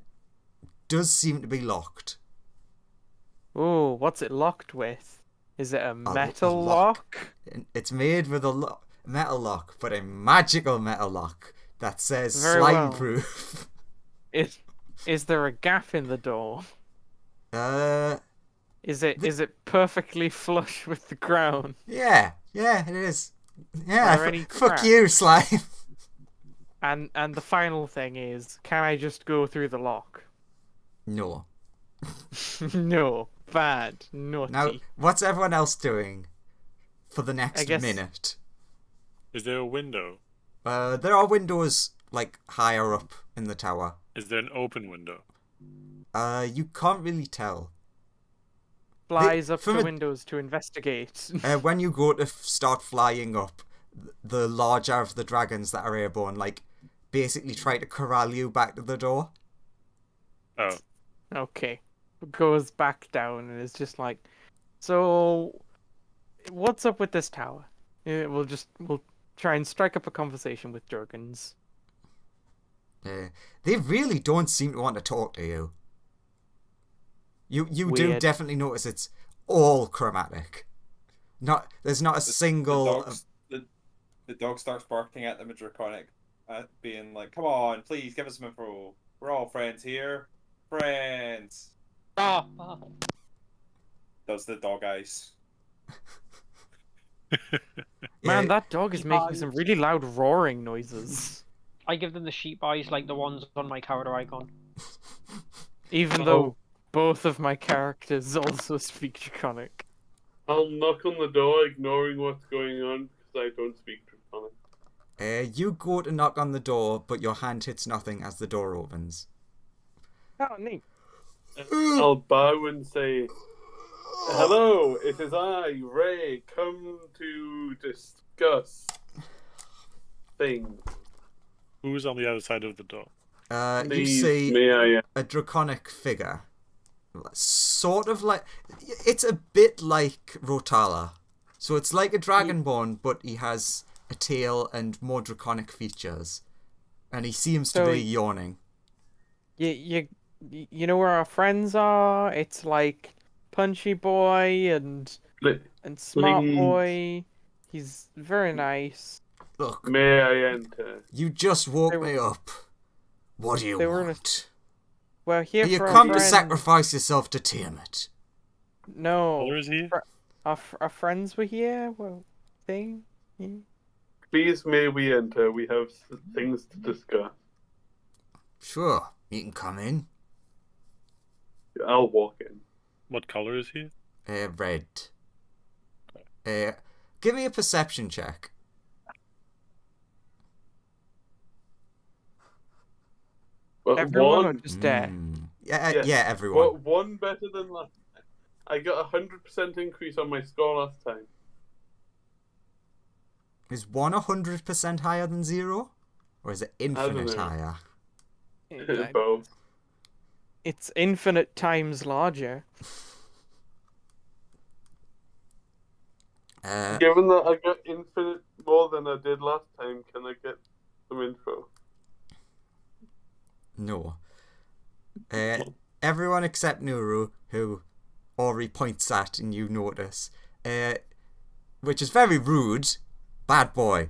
does seem to be locked. Oh, what's it locked with? Is it a metal lock. lock? It's made with a metal lock, but a magical metal lock that says Very slime well. proof. Is there a gap in the door? Uh, Is it perfectly flush with the ground? yeah, it is. Are Yeah, there any fuck cracks? you, slime. And the final thing is, can I just go through the lock? No. No, bad, naughty. Now, what's everyone else doing for the next guess- minute? Is there a window? There are windows like higher up in the tower. Is there an open window? You can't really tell. Flies up from to a- windows to investigate. When you go to start flying up, the larger of the dragons that are airborne, like, basically try to corral you back to the door. Oh. Okay. Goes back down and is just like, so what's up with this tower? We'll try and strike up a conversation with Durgans. They really don't seem to want to talk to you. You do Weird. definitely notice it's all chromatic. There's not a single. The dog starts barking at them in Draconic, being like, "Come on, please give us some info. We're all friends here, friends." Ah. Does the dog eyes? Man, Yeah, that dog is Keep making eyes. some really loud roaring noises. I give them the sheep eyes like the ones on my character icon. Even though both of my characters also speak Draconic. I'll knock on the door, ignoring what's going on because I don't speak Draconic. You go to knock on the door, but your hand hits nothing as the door opens. Oh, neat. I'll bow and say, "Hello, it is I, Ray, come to discuss things." Who's on the other side of the door? You Please, see may I? a draconic figure. Sort of like... It's a bit like Rotala. So it's like a dragonborn, but he has a tail and more draconic features. And he seems to So be yawning. You know where our friends are? It's like Punchy Boy and Smart Please. Boy. He's very nice. Look, May I enter? you just woke me up. What do you they were in a- want? We're here You for come our to friends. sacrifice yourself to Tiamat. No. Where is he? Our friends were here? Well, thing? Yeah. Please, may we enter? We have things to discuss. Sure, you can come in. I'll walk in. What color is he? Red. Give me a perception check. Well, Everyone or one, just Dare? Yeah, everyone. one better than last time. I got 100% increase on my score last time. Is 100% higher than 0? Or is it infinite know. higher? Both. It's infinite times larger. Given that I got infinite more than I did last time, can I get some info? No. Everyone except Nuru, who Ori points at and you notice, which is very rude. Bad boy.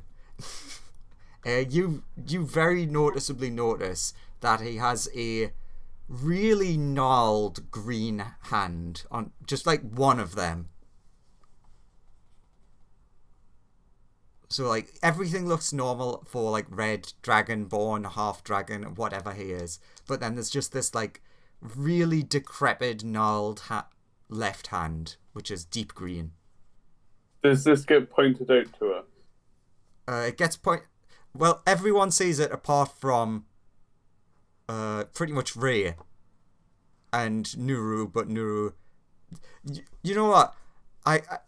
You very noticeably notice that he has a really gnarled green hand on just like one of them. So like everything looks normal for like red dragonborn, half dragon, whatever he is, but then there's just this like really decrepit gnarled left hand, which is deep green. Does this get pointed out to us? It gets well, everyone sees it apart from pretty much Ray and Nuru, but Nuru, you know what?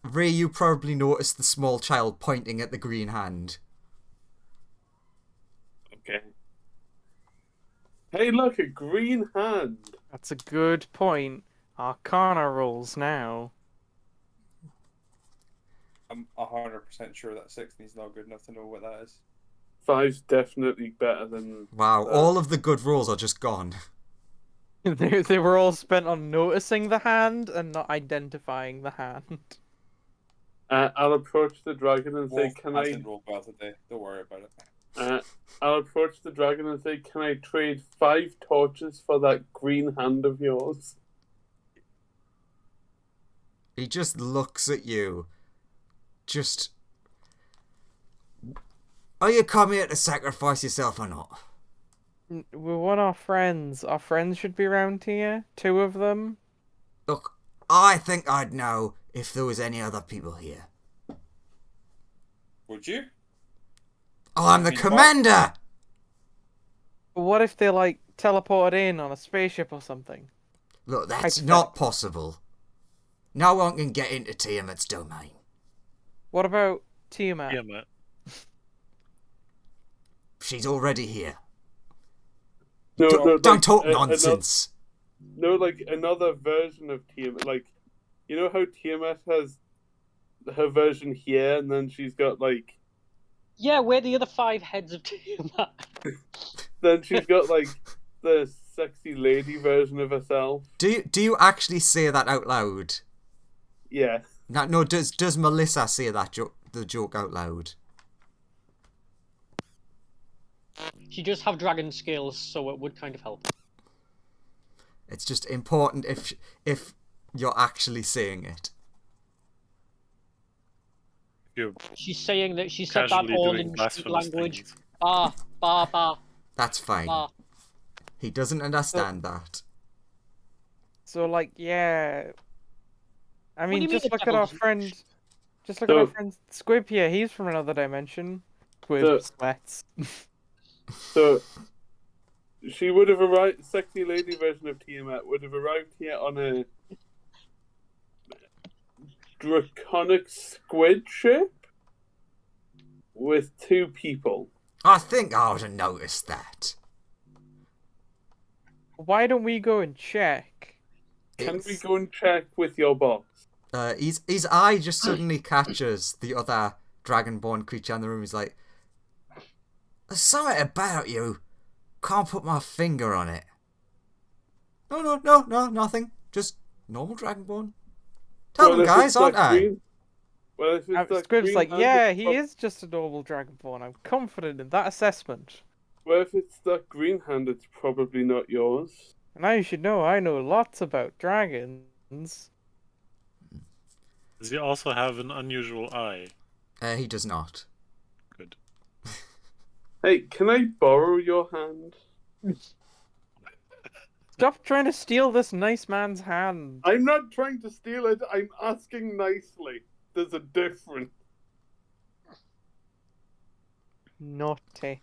Ray, you probably noticed the small child pointing at the green hand. Okay. Hey, look, a green hand. That's a good point. Arcana rolls now. I'm 100% sure that 16 is not good enough to know what that is. 5's definitely better than. Wow, all of the good rolls are just gone. They were all spent on noticing the hand and not identifying the hand. I'll approach the dragon and say, Wolf "Can I?" hasn't rolled well today. Don't worry about it. I'll approach the dragon and say, "Can I trade 5 torches for that green hand of yours?" He just looks at you. Just... Are you come here to sacrifice yourself or not? We want our friends. Our friends should be around here. 2 of them. Look, I think I'd know if there was any other people here. Would you? Oh, I'm the commander! But what if they like teleported in on a spaceship or something? Look, that's not possible. No one can get into Tiamat's domain. What about Tiamat? Tiamat. She's already here. No, Don't talk nonsense. Like another version of Tiamat. Like, you know how Tiamat has her version here, and then she's got like. Yeah, we're the other 5 heads of Tiamat. then she's got like the sexy lady version of herself. Do you actually say that out loud? Yeah. No. Does Melissa say the joke out loud? She does have dragon skills, so it would kind of help. It's just important if you're actually saying it. She's saying that she said that all in street language. Things. Ba. That's fine. Ba. He doesn't understand that. So, like, yeah. I do mean, you mean just the look at our devil's- friend. Just look at our friend Squib here. He's from another dimension. Squib sweats. So she would have arrived. Sexy lady version of Tiamat would have arrived here on a draconic squid ship with 2 people. I think I would have noticed that. Why don't we go and check? Can we go and check with your boss? His eye just suddenly catches the other dragonborn creature in the room. He's like, "There's something about you. Can't put my finger on it." No, nothing. Just normal dragonborn. Tell them, if guys, it's aren't that I? green- Well, if it's that Squib's like, green-handed yeah, he pro- is just a normal dragonborn. I'm confident in that assessment. Well, if it's that green hand, it's probably not yours. Now you should know I know lots about dragons. Does he also have an unusual eye? He does not. Good. Hey, can I borrow your hand? Stop trying to steal this nice man's hand. I'm not trying to steal it. I'm asking nicely. There's a difference. Naughty.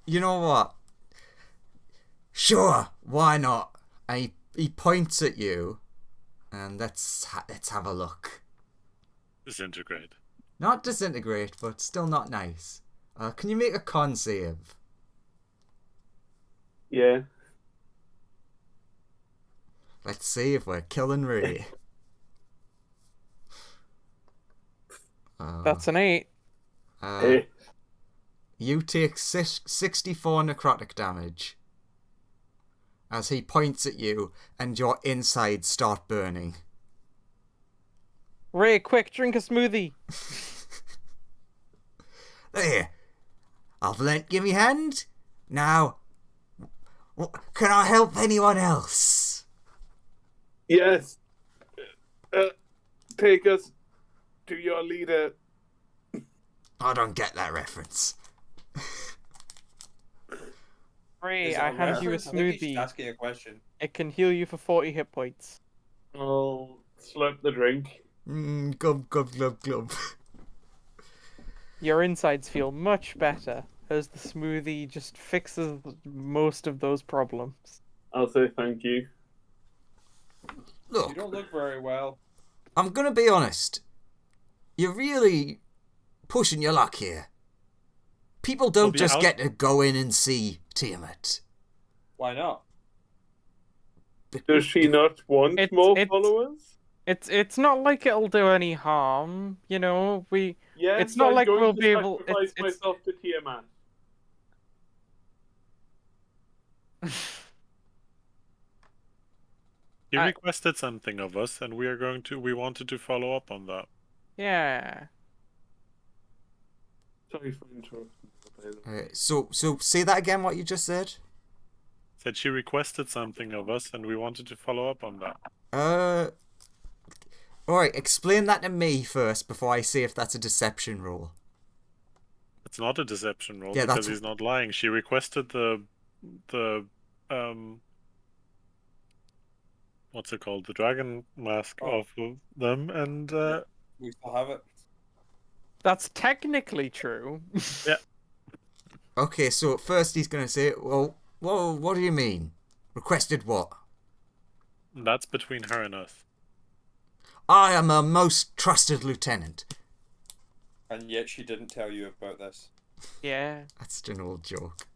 You know what? Sure, why not? And he points at you, and let's have a look. Disintegrate. Not disintegrate, but still not nice. Can you make a con save? Yeah. Let's see if we're killing Ray. That's an 8. Hey. You take 64 necrotic damage as he points at you and your insides start burning. Ray, quick, drink a smoothie. There. I've lent you me hand. Now, can I help anyone else? Yes. Take us to your leader. I don't get that reference. Ray, I hand you a smoothie. Asking a question. It can heal you for 40 hit points. I'll slurp the drink. Glub, glub, glub, glub. Your insides feel much better as the smoothie just fixes most of those problems. I'll say thank you. Look, You don't look very well. I'm gonna be honest. You're really pushing your luck here. People don't the just out- get to go in and see Tiamat. Why not? Does she not want more It's- followers? It's not like it'll do any harm, you know. Yes, it's not I'm like going we'll to be able- sacrifice it's- myself to Tiamat. He I- requested something of us, and we wanted to follow up on that. Yeah. Sorry for interrupting. So say that again. What you just said. Said she requested something of us, and we wanted to follow up on that. All right. Explain that to me first before I see if that's a deception roll. It's not a deception roll Yeah, because that's- he's not lying. She requested the what's it called? The dragon mask of them, and We still have it. That's technically true. Okay. So first he's gonna say, "Well, whoa, what do you mean? Requested what? that's between her and us. I am a most trusted lieutenant." And yet she didn't tell you about this. Yeah. That's an old joke.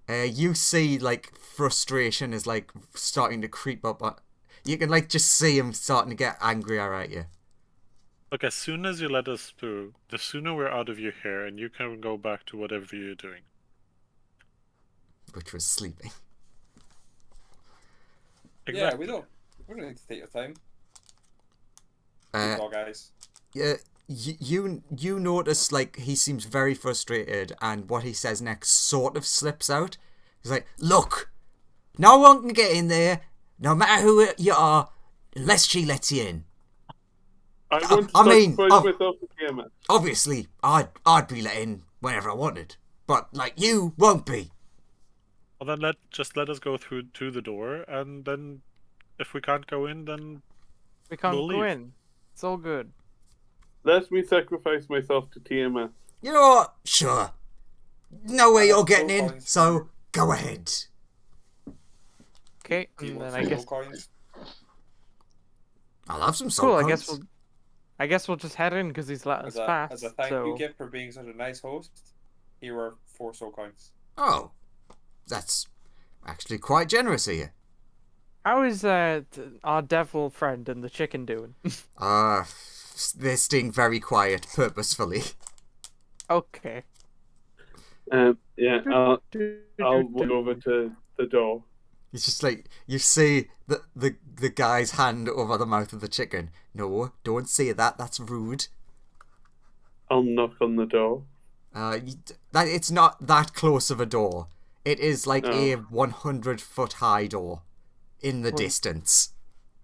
You see, like, frustration is, like, starting to creep up. You can, like, just see him starting to get angrier at you. Look, as soon as you let us through, the sooner we're out of your hair and you can go back to whatever you're doing. Which was sleeping. Yeah, we don't need to take your time. Good call, guys. Yeah, you notice, like, he seems very frustrated, and what he says next sort of slips out. He's like, look, no one can get in there, no matter who you are, unless she lets you in. I mean, myself to Tiamat. Obviously, I'd be let in whenever I wanted, but, like, you won't be. Well, then let us go through to the door, and then if we can't go in, then We can't we'll go leave. in. It's all good. Let me sacrifice myself to Tiamat. You know what? Sure. No way you're have getting soul in, coins. so go ahead. Okay, Do you and want then I some guess gold coins? I'll have some soul cool. coins. I guess we'll just head in because he's let us pass. As a thank so you gift for being such a nice host, here are 4 soul coins. Oh, that's actually quite generous of you. how is our devil friend and the chicken doing? They're staying very quiet, purposefully. Okay. Yeah, I'll walk over to the door. It's just like, you see the guy's hand over the mouth of the chicken. No, don't say that, that's rude. I'll knock on the door. It's not that close of a door. It is like a Oh. 100-foot high door in the Well- distance.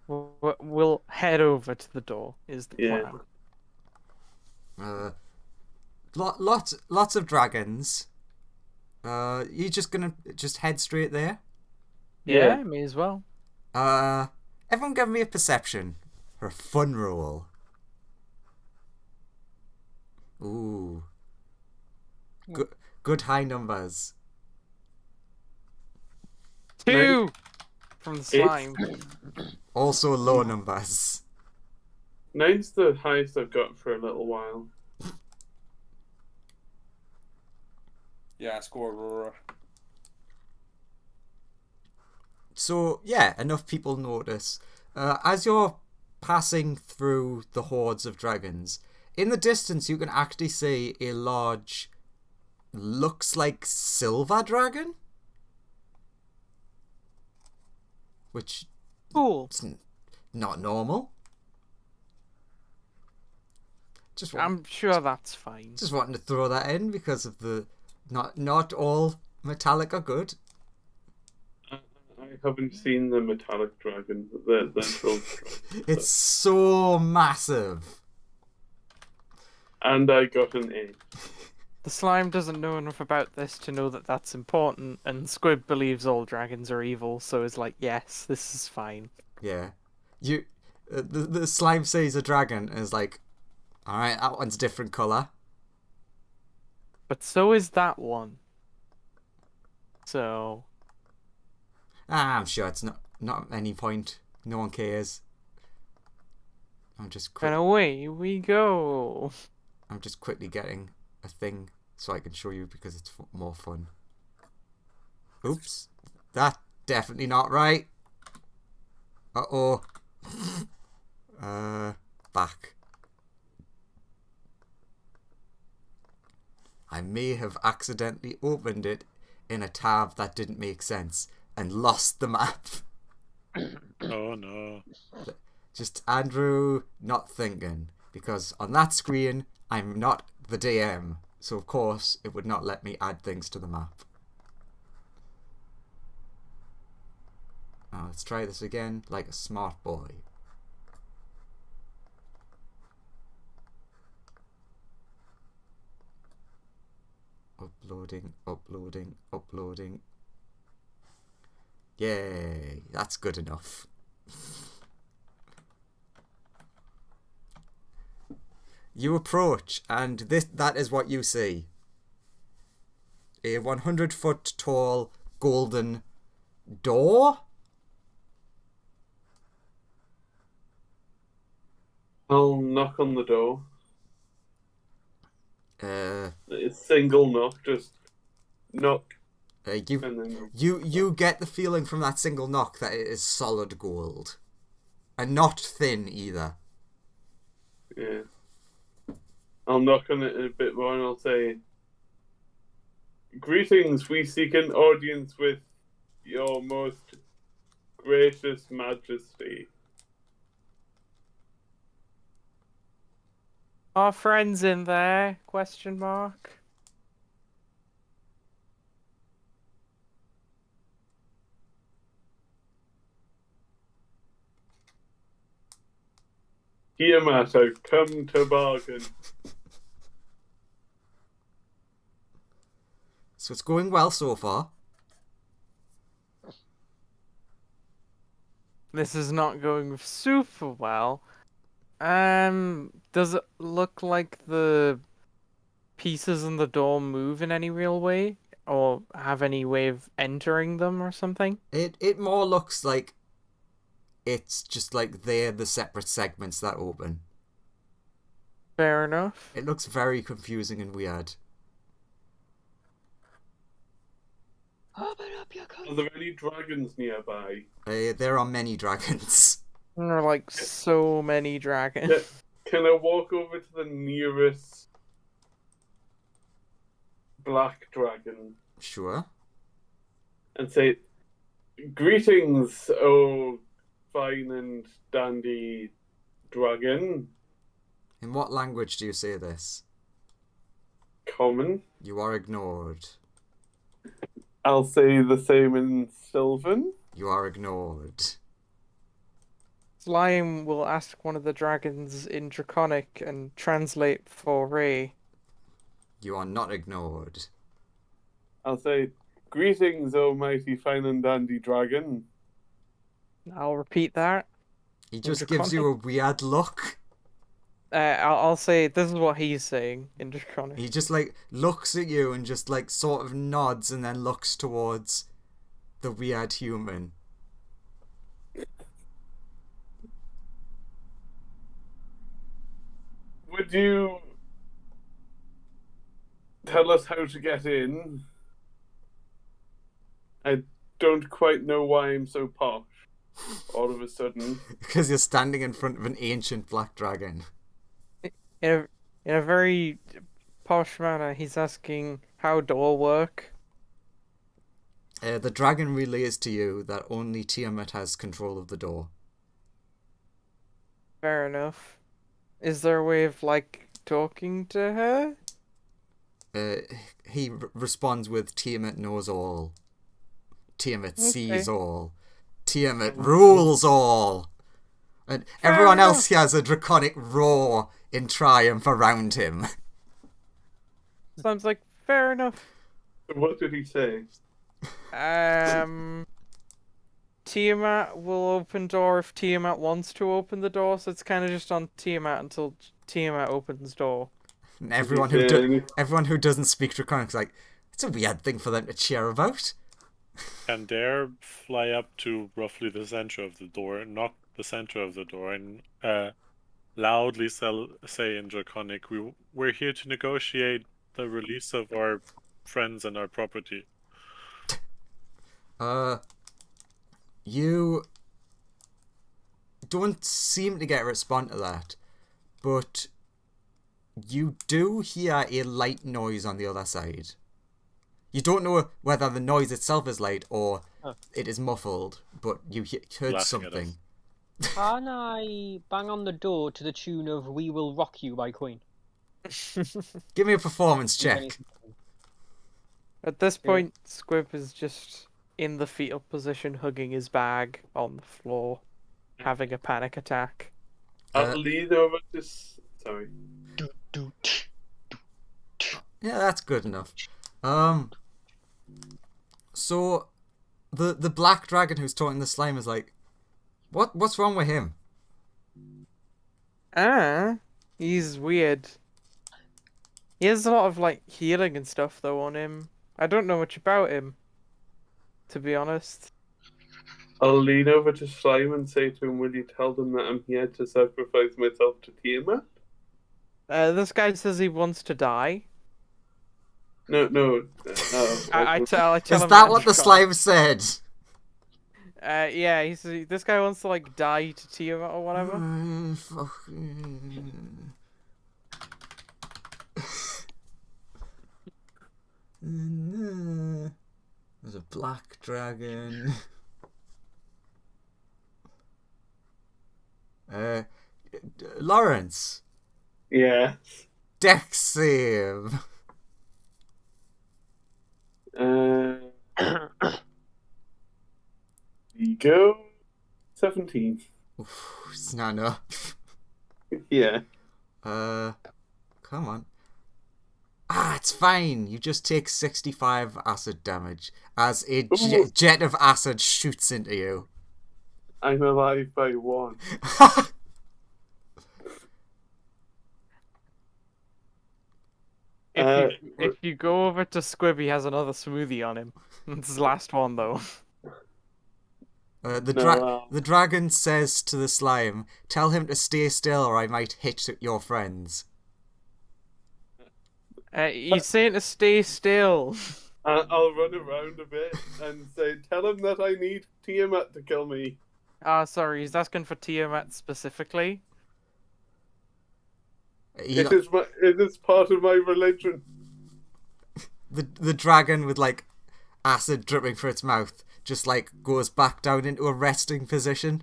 We'll head over to the door. Is the Yeah. plan? Lots of dragons. You just gonna head straight there? Yeah, me as well. Everyone give me a perception for a fun roll. Ooh. Good high numbers. 2 from the slime. Also low numbers. 9's the highest I've got for a little while. Yeah, score Aurora. So, yeah, enough people notice. As you're passing through the hordes of dragons, in the distance you can actually see a large, looks like silver dragon? Which Cool. is not normal. I'm sure that's fine. Just wanting to throw that in because of the... Not all metallic are good. I haven't seen the metallic dragon. They're so It's so massive. And I got an A. The slime doesn't know enough about this to know that that's important, and Squib believes all dragons are evil, so is like, yes, this is fine. Yeah. The slime sees a dragon and is like, alright, that one's different colour. But so is that one. So... I'm sure it's not at any point. No one cares. I'm just And away we go. I'm just quickly getting a thing so I can show you because it's more fun. Oops. That's definitely not right. Uh-oh. Back. I may have accidentally opened it in a tab that didn't make sense and lost the map. Oh no. Just Andrew not thinking, because on that screen I'm not the DM, so of course it would not let me add things to the map. Now let's try this again like a smart boy. Uploading. Yay, that's good enough. You approach, and that is what you see. A 100-foot tall golden door? I'll knock on the door. It's single knock, just knock. And then You get the feeling from that single knock that it is solid gold. And not thin either. yeah. I'll knock on it a bit more and I'll say, "Greetings, we seek an audience with your most gracious majesty." Are friends in there? Question mark. Tiamat, I've come to bargain. So it's going well so far. This is not going super well. Does it look like the pieces in the door move in any real way? Or have any way of entering them or something? It more looks like it's just like they're the separate segments that open. Fair enough. It looks very confusing and weird. Open up your Are there any dragons nearby? There are many dragons. There are like so many dragons. Yeah. Can I walk over to the nearest black dragon Sure. and say, "Greetings, oh fine and dandy dragon." In what language do you say this? Common. You are ignored. I'll say the same in Sylvan. You are ignored. Slime will ask one of the dragons in Draconic and translate for Ray. You are not ignored. I'll say, "Greetings, oh mighty fine and dandy dragon." I'll repeat that. He just gives you a weird look. I'll say this is what he's saying in Draconic. He just like looks at you and just like sort of nods and then looks towards the weird human. Would you tell us how to get in? I don't quite know why I'm so posh all of a sudden. Because you're standing in front of an ancient black dragon. In a very posh manner, he's asking how door work. The dragon relays to you that only Tiamat has control of the door. Fair enough. Is there a way of, like, talking to her? He responds with Tiamat knows all. Tiamat sees all. Tiamat rules all. And everyone else here has a draconic roar in triumph around him. Sounds like fair enough. What did he say? Tiamat will open door if Tiamat wants to open the door, so it's kind of just on Tiamat until Tiamat opens door. And everyone who doesn't speak draconic is like, it's a weird thing for them to cheer about. Can Dare fly up to roughly the center of the door, knock the center of the door, and loudly say in Draconic, we're here to negotiate the release of our friends and our property. You don't seem to get a response to that, but you do hear a light noise on the other side. You don't know whether the noise itself is light or it is muffled, but you heard something. Can I bang on the door to the tune of "We Will Rock You" by Queen? Give me a performance check. At this point, Squib is just in the fetal position, hugging his bag on the floor, having a panic attack. I'll lean over to... Sorry. Yeah, that's good enough. So the black dragon who's talking to slime is like, what's wrong with him? He's weird. He has a lot of like healing and stuff though on him. I don't know much about him, to be honest. I'll lean over to Slime and say to him, "Will you tell them that I'm here to sacrifice myself to Tiamat?" This guy says he wants to die. No. I tell him. Is that what the slime said? Yeah, he says this guy wants to like die to Tiamat or whatever. There's a black dragon. Lawrence. Yeah. Dex save. There you go. 17. Oof, it's not enough. Yeah. Come on. It's fine. You just take 65 acid damage as a jet of acid shoots into you. I'm alive by 1. If you go over to Squib, he has another smoothie on him. It's his last one, though. The dragon says to the slime, "Tell him to stay still or I might hit your friends." He's saying to stay still. I'll run around a bit and say, tell him that I need Tiamat to kill me. Sorry, he's asking for Tiamat specifically. It is part of my religion. The dragon with like acid dripping from its mouth just like goes back down into a resting position.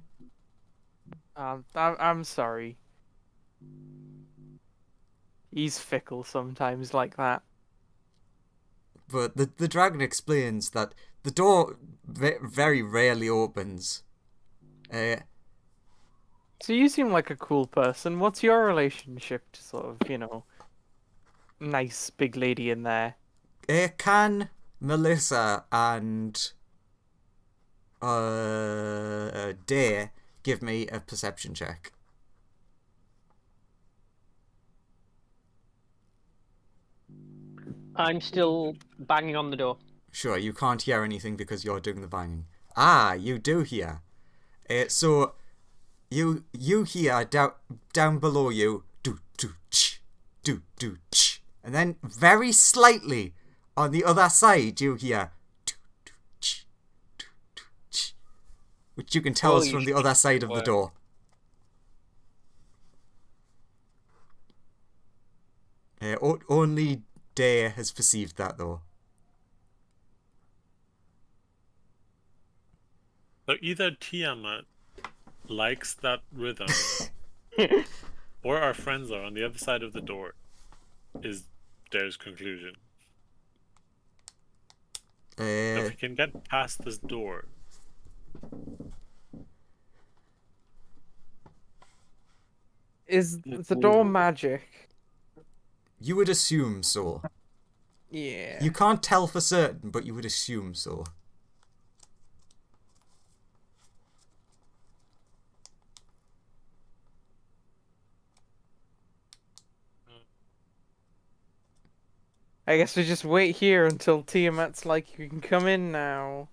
I'm sorry. He's fickle sometimes like that. But the dragon explains that the door very rarely opens. So you seem like a cool person. What's your relationship to sort of, nice big lady in there? Can Melissa and Dare give me a perception check? I'm still banging on the door. Sure, you can't hear anything because you're doing the banging. You do hear. So you hear down below you, do ch, do ch, and then very slightly on the other side you hear do ch, which you can tell is from the other side of the door. Only Dare has perceived that though. So either Tiamat likes that rhythm, or our friends are on the other side of the door, is Dare's conclusion. If we can get past this door. Is the door magic? You would assume so. Yeah. You can't tell for certain, but you would assume so. I guess we just wait here until Tiamat's like, you can come in now.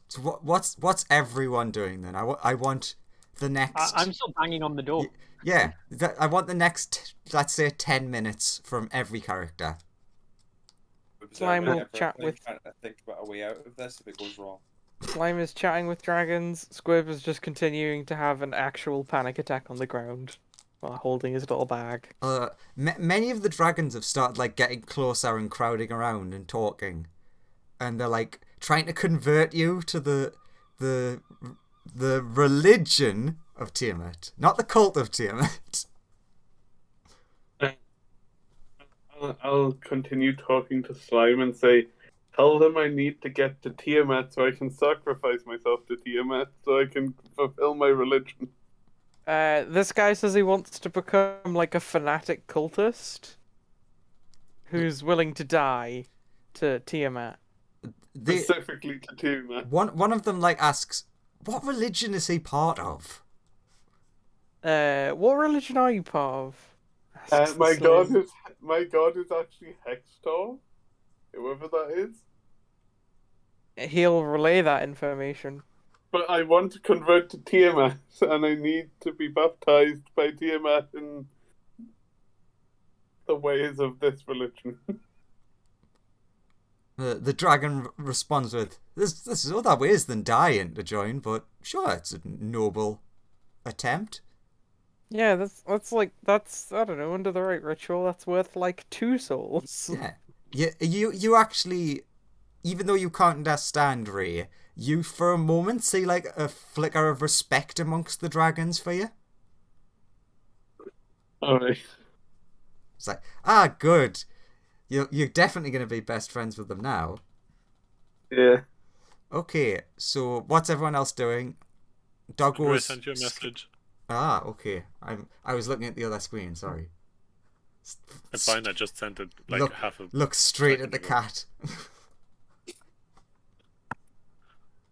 So what's everyone doing then? I want the next... I'm still banging on the door. Yeah, I want the next, let's say, 10 minutes from every character. Slime will chat with... Trying to think about a way out of this if it goes wrong. Slime is chatting with dragons. Squib is just continuing to have an actual panic attack on the ground while holding his little bag. Many of the dragons have started like getting closer and crowding around and talking, and they're like trying to convert you to the religion of Tiamat, not the cult of Tiamat. I'll continue talking to Slime and say, tell them I need to get to Tiamat so I can sacrifice myself to Tiamat so I can fulfill my religion. This guy says he wants to become like a fanatic cultist who's willing to die to Tiamat. Specifically to Tiamat. One of them like asks, what religion is he part of? What religion are you part of? My god is actually Hextor, whoever that is. He'll relay that information. But I want to convert to Tiamat, and I need to be baptized by Tiamat in the ways of this religion. The dragon responds with, "There's other ways than dying to join, but sure, it's a noble attempt." Yeah, that's I don't know, under the right ritual, that's worth like 2 souls. Yeah, You actually, even though you can't understand Ray, you for a moment see like a flicker of respect amongst the dragons for you. Alright. It's like, good. You're definitely going to be best friends with them now. Yeah. Okay, so what's everyone else doing? I Doggo's... sent you a message. Okay. I was looking at the other screen, sorry. It's fine, I just sent it like Look, half a look straight at second the ago. cat.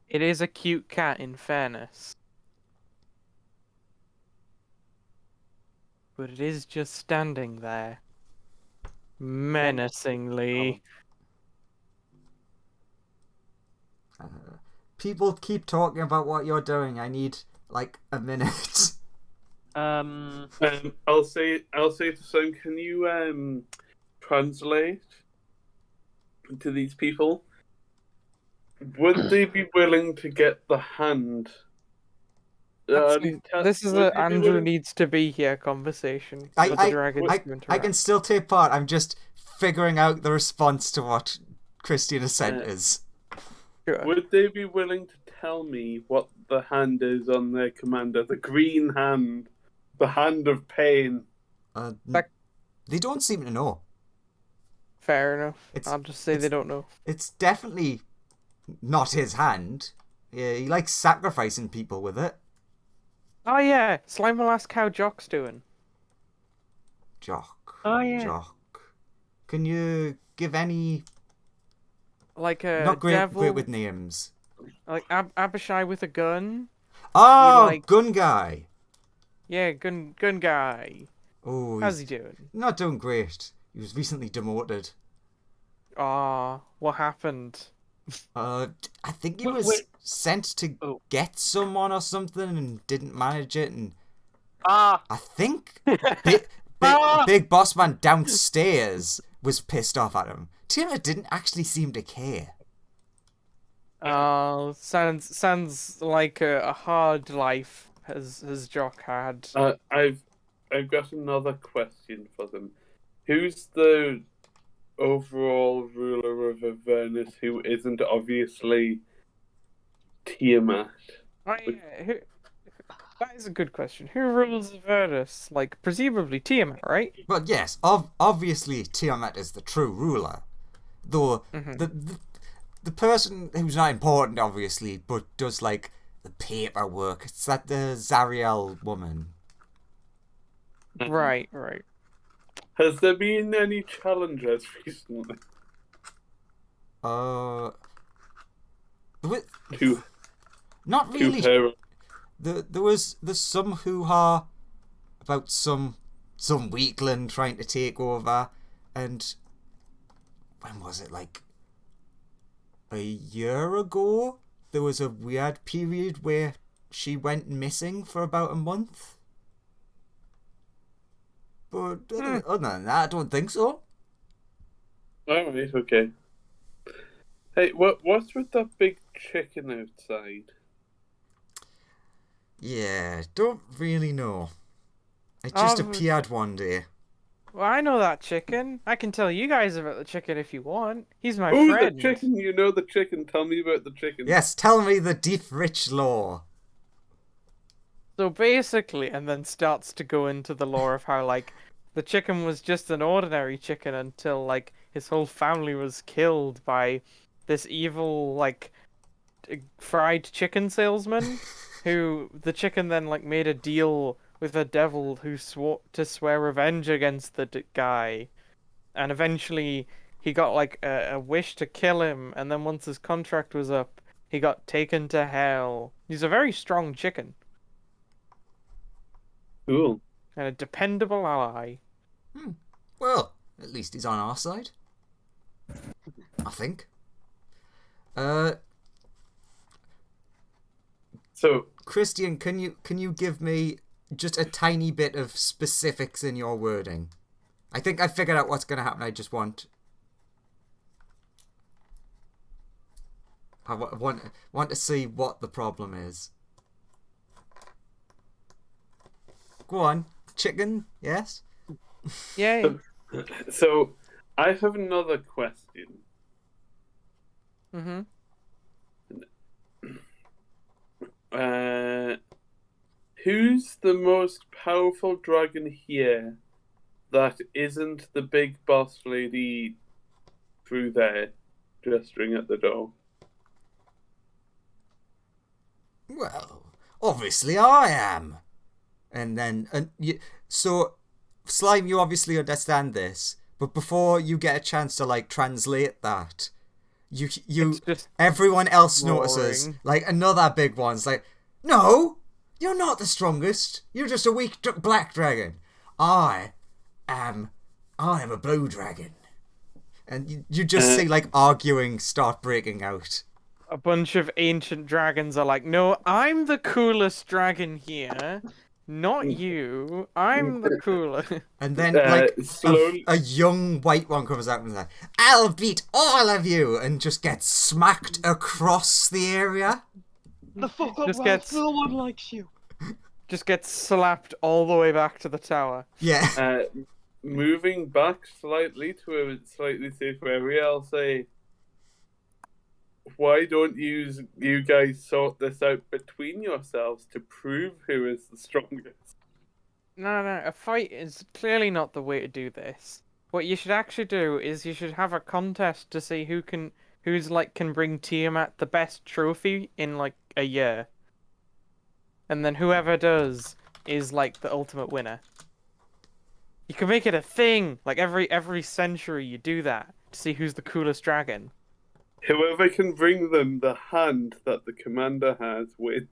It is a cute cat, in fairness. But it is just standing there. Menacingly. People keep talking about what you're doing. I need like a minute. I'll say to someone, can you translate to these people? Would they be willing to get the hand? This is would a they be Andrew willing- needs to be here conversation. For the dragons to I interact. can still take part. I'm just figuring out the response to what Christian has sent us. Sure. Would they be willing to tell me what the hand is on their commander? The green hand. The hand of pain. They don't seem to know. Fair enough. It's- I'll just say it's- they don't know. It's definitely not his hand. Yeah, he likes sacrificing people with it. Oh yeah, Slime will ask how Jock's doing. Jock. Oh, yeah. Jock. Can you give any... Like a Not great, devil, great with names. like Abishai with a gun. Oh, like- gun guy. Yeah, gun guy. Oh, How's he's he doing? not doing great. He was recently demoted. Ah, what happened? I think he Wait, was wait. sent to Oh. get someone or something and didn't manage it. And Ah, I think big boss man downstairs was pissed off at him. Tiamat didn't actually seem to care. Oh, sounds like a hard life has Jock had. I've got another question for them. Who's the overall ruler of Avernus who isn't obviously Tiamat? Oh, yeah, that is a good question. Who rules Avernus? Like, presumably Tiamat, right? Well, yes, obviously Tiamat is the true ruler. Though the person who's not important, obviously, but does like the paperwork. It's that the Zariel woman. Right. Has there been any challenges recently to Not really. her? There was some hoo-ha about some weakling trying to take over, and when was it, like a year ago? There was a weird period where she went missing for about a month. But other than that, I don't think so. Alright, okay. Hey, what's with that big chicken outside? Yeah, don't really know. It just appeared one day. Well, I know that chicken. I can tell you guys about the chicken if you want. He's my Oh, friend. the chicken! You know the chicken. Tell me about the chicken. Yes, tell me the deep, rich lore. So basically, and then starts to go into the lore of how, like, the chicken was just an ordinary chicken until, like, his whole family was killed by this evil, like, fried chicken salesman, who the chicken then, like, made a deal with a devil who swore to swear revenge against the guy. And eventually, he got, like, a wish to kill him, and then once his contract was up, he got taken to hell. He's a very strong chicken. Cool. And a dependable ally. Well, at least he's on our side. I think. So, Christian, can you give me just a tiny bit of specifics in your wording? I think I figured out what's going to happen. I just want to see what the problem is. Go on, chicken. Yes. Yay. so I have another question. Mm-hmm. Who's the most powerful dragon here that isn't the big boss lady through there, gesturing at the door? Well, obviously I am. And then, so, Slime, you obviously understand this, but before you get a chance to, like, translate that, It's just everyone else roaring. notices, like, another big one's like, no, you're not the strongest. You're just a weak black dragon. I am a blue dragon. And you just see, like, arguing start breaking out. A bunch of ancient dragons are like, no, I'm the coolest dragon here. Not you. I'm the cooler. And then, like, slowly- a young white one comes out and is like, I'll beat all of you! And just gets smacked across the area. The fuck up, Just Ralph. gets- No one likes you. Just gets slapped all the way back to the tower. Yeah. Moving back slightly to a slightly safer area, I'll say, why don't you guys sort this out between yourselves to prove who is the strongest? No, a fight is clearly not the way to do this. What you should actually do is you should have a contest to see who's like can bring Tiamat the best trophy in like a year. And then whoever does is like the ultimate winner. You can make it a thing. Like every century you do that to see who's the coolest dragon. Whoever can bring them the hand that the commander has wins.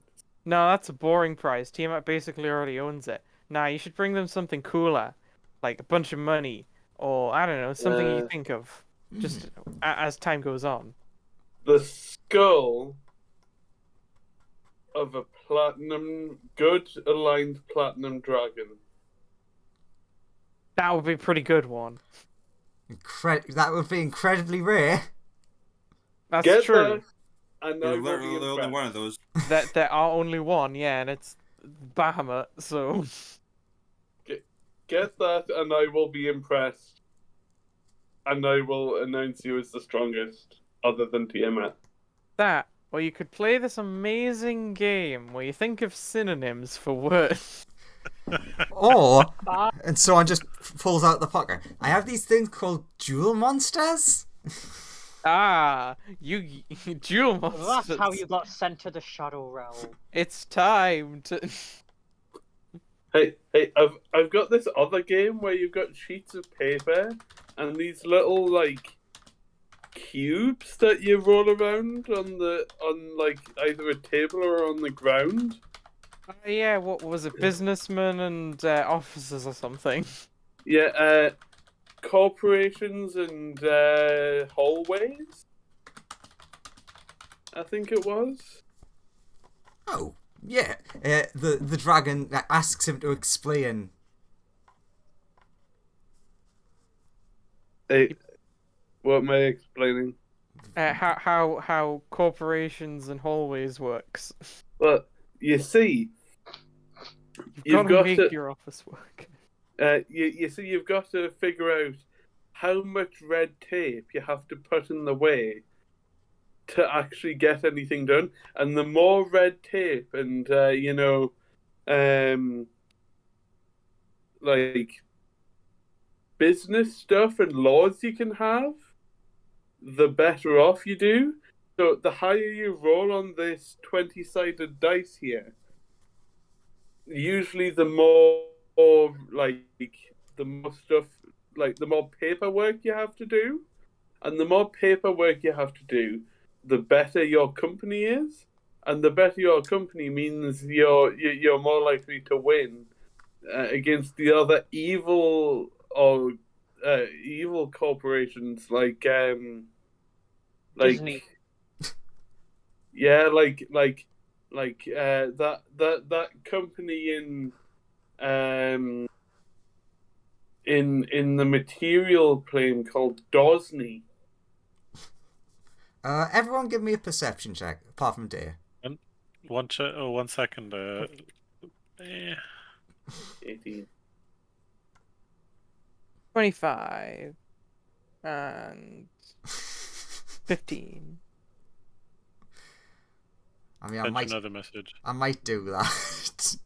No, that's a boring prize. Tiamat basically already owns it. Nah, you should bring them something cooler. Like a bunch of money. Or, I don't know, something you think of. Just as time goes on. The skull of a good aligned platinum dragon. That would be a pretty good one. That would be incredibly rare. That's Get true. that, and I You're will be literally the only impressed. one of those. That there are only one, yeah, and it's Bahamut, so Get that, and I will be impressed. And I will announce you as the strongest, other than Tiamat. that. Or you could play this amazing game where you think of synonyms for words. Or, and someone just pulls out the pocket. I have these things called jewel monsters. Ah, you jewel Well, monsters. that's how you got sent to the Shadow Realm. It's time to. Hey, I've got this other game where you've got sheets of paper and these little like cubes that you roll around on like either a table or on the ground. Yeah, what was it? Businessmen and officers or something. Yeah, corporations and hallways. I think it was. Oh, yeah. The dragon asks him to explain. Hey, what am I explaining? How corporations and hallways works. Well, you see, You've got to make to. your office work. You see, you've got to figure out how much red tape you have to put in the way to actually get anything done. And the more red tape and, like business stuff and laws you can have, the better off you do. So the higher you roll on this 20-sided dice here, usually the more the more stuff, like the more paperwork you have to do, and the more paperwork you have to do, the better your company is, and the better your company means you're more likely to win against the other evil corporations like Disney. Yeah, that company in the material plane called Dosney. Everyone give me a perception check, apart from Deer. 1 second. 18. 25. And 15. I mean, Send another message. I might do that.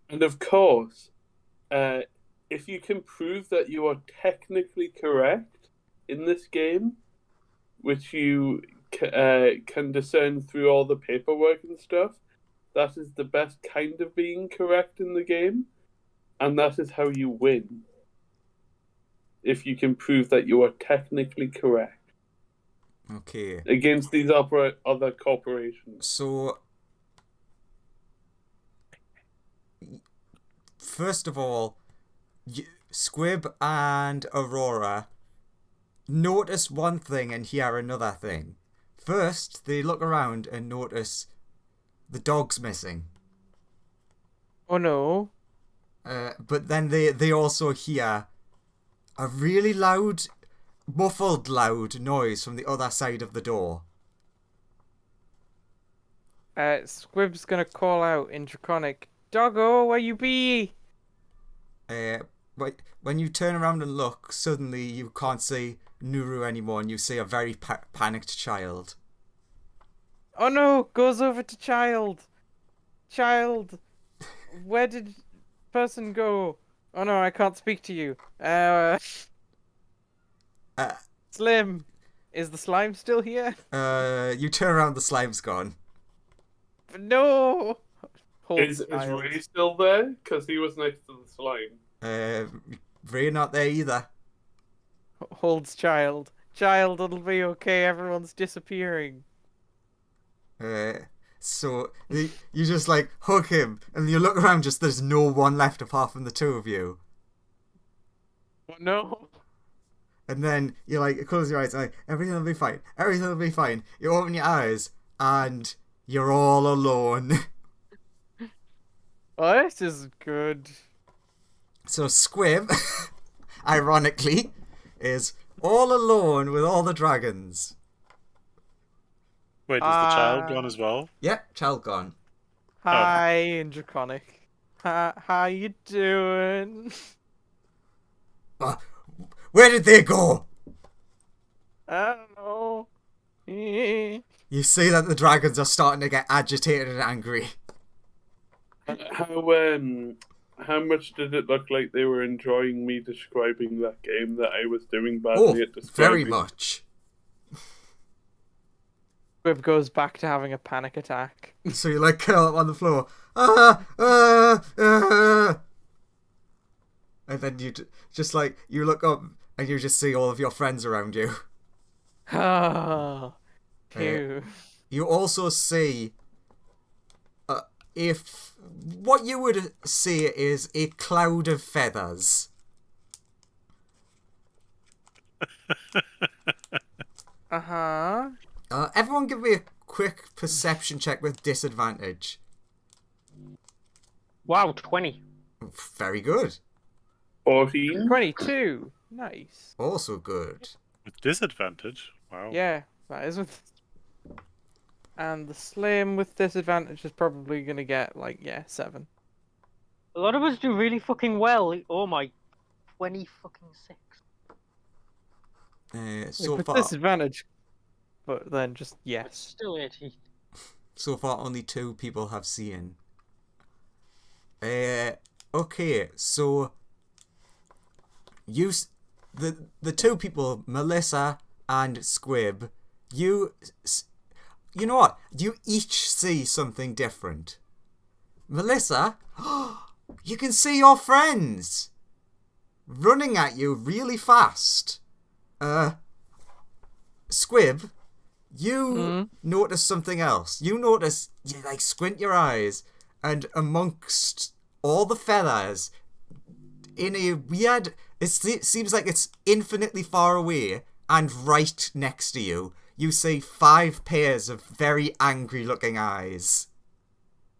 And of course, if you can prove that you are technically correct in this game, which you can discern through all the paperwork and stuff, that is the best kind of being correct in the game, and that is how you win. If you can prove that you are technically correct. Okay. Against these other corporations. So, first of all, Squib and Aurora notice one thing and hear another thing. First, they look around and notice the dog's missing. Oh no. But then they also hear a really loud, muffled loud noise from the other side of the door. Squib's gonna call out in Draconic, "Doggo, where you be?" When you turn around and look, suddenly you can't see Nuru anymore and you see a very panicked child. Oh no, goes over to Child. Child, where did person go? Oh no, I can't speak to you. Slim, is the slime still here? You turn around, the slime's gone. No! Is Ray still there? Because he was next to the slime. Ray not there either. Holds Child. Child, it'll be okay, everyone's disappearing. So you just like hug him and you look around, just there's no one left apart from the two of you. No. And then you like close your eyes and like, everything will be fine. Everything will be fine. You open your eyes and you're all alone. Oh, this is good. So Squib, ironically, is all alone with all the dragons. Wait, is the child gone as well? Yep, child gone. Hi, in Draconic. How you doing? Where did they go? I don't know. You see that the dragons are starting to get agitated and angry. How much did it look like they were enjoying me describing that game that I was doing badly at describing? Very much. Squib goes back to having a panic attack. So you like curl up on the floor. And then you just like, you look up and you just see all of your friends around you. Oh, phew. You also see if what you would see is a cloud of feathers. Uh-huh. Everyone give me a quick perception check with disadvantage. Wow, 20. Very good. 14. 22. Nice. Also good. With disadvantage? Wow. Yeah, that is with... And the Slim with disadvantage is probably gonna get, 7. A lot of us do really fucking well. Oh my, 20 fucking 6. So with far, disadvantage, but then just yes. Still 18. So far, only 2 people have seen. Okay, so the 2 people, Melissa and Squib, you know what? You each see something different. Melissa, you can see your friends running at you really fast. Squib, you notice something else. You notice, you squint your eyes, and amongst all the feathers, in a weird, it seems like it's infinitely far away and right next to you, you see 5 pairs of very angry looking eyes.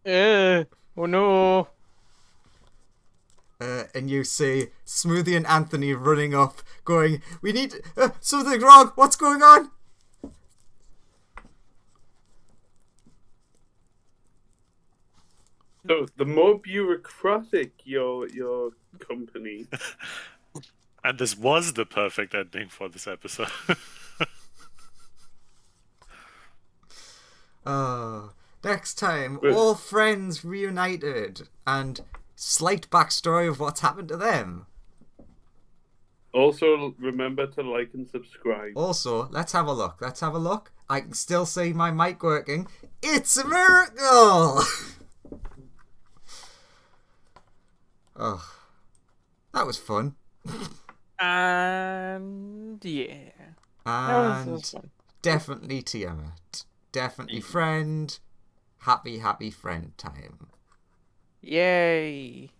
Oh no. And you see Smoothie and Anthony running up, going, "We need something wrong. What's going on?" So the more bureaucratic your company. And this was the perfect ending for this episode. Next time, But- all friends reunited, and slight backstory of what's happened to them. Also, remember to like and subscribe. Also, let's have a look. I can still see my mic working. It's a miracle! Oh, that was fun. And yeah. And was fun. definitely Tiamat. Definitely friend. Happy friend time. Yay.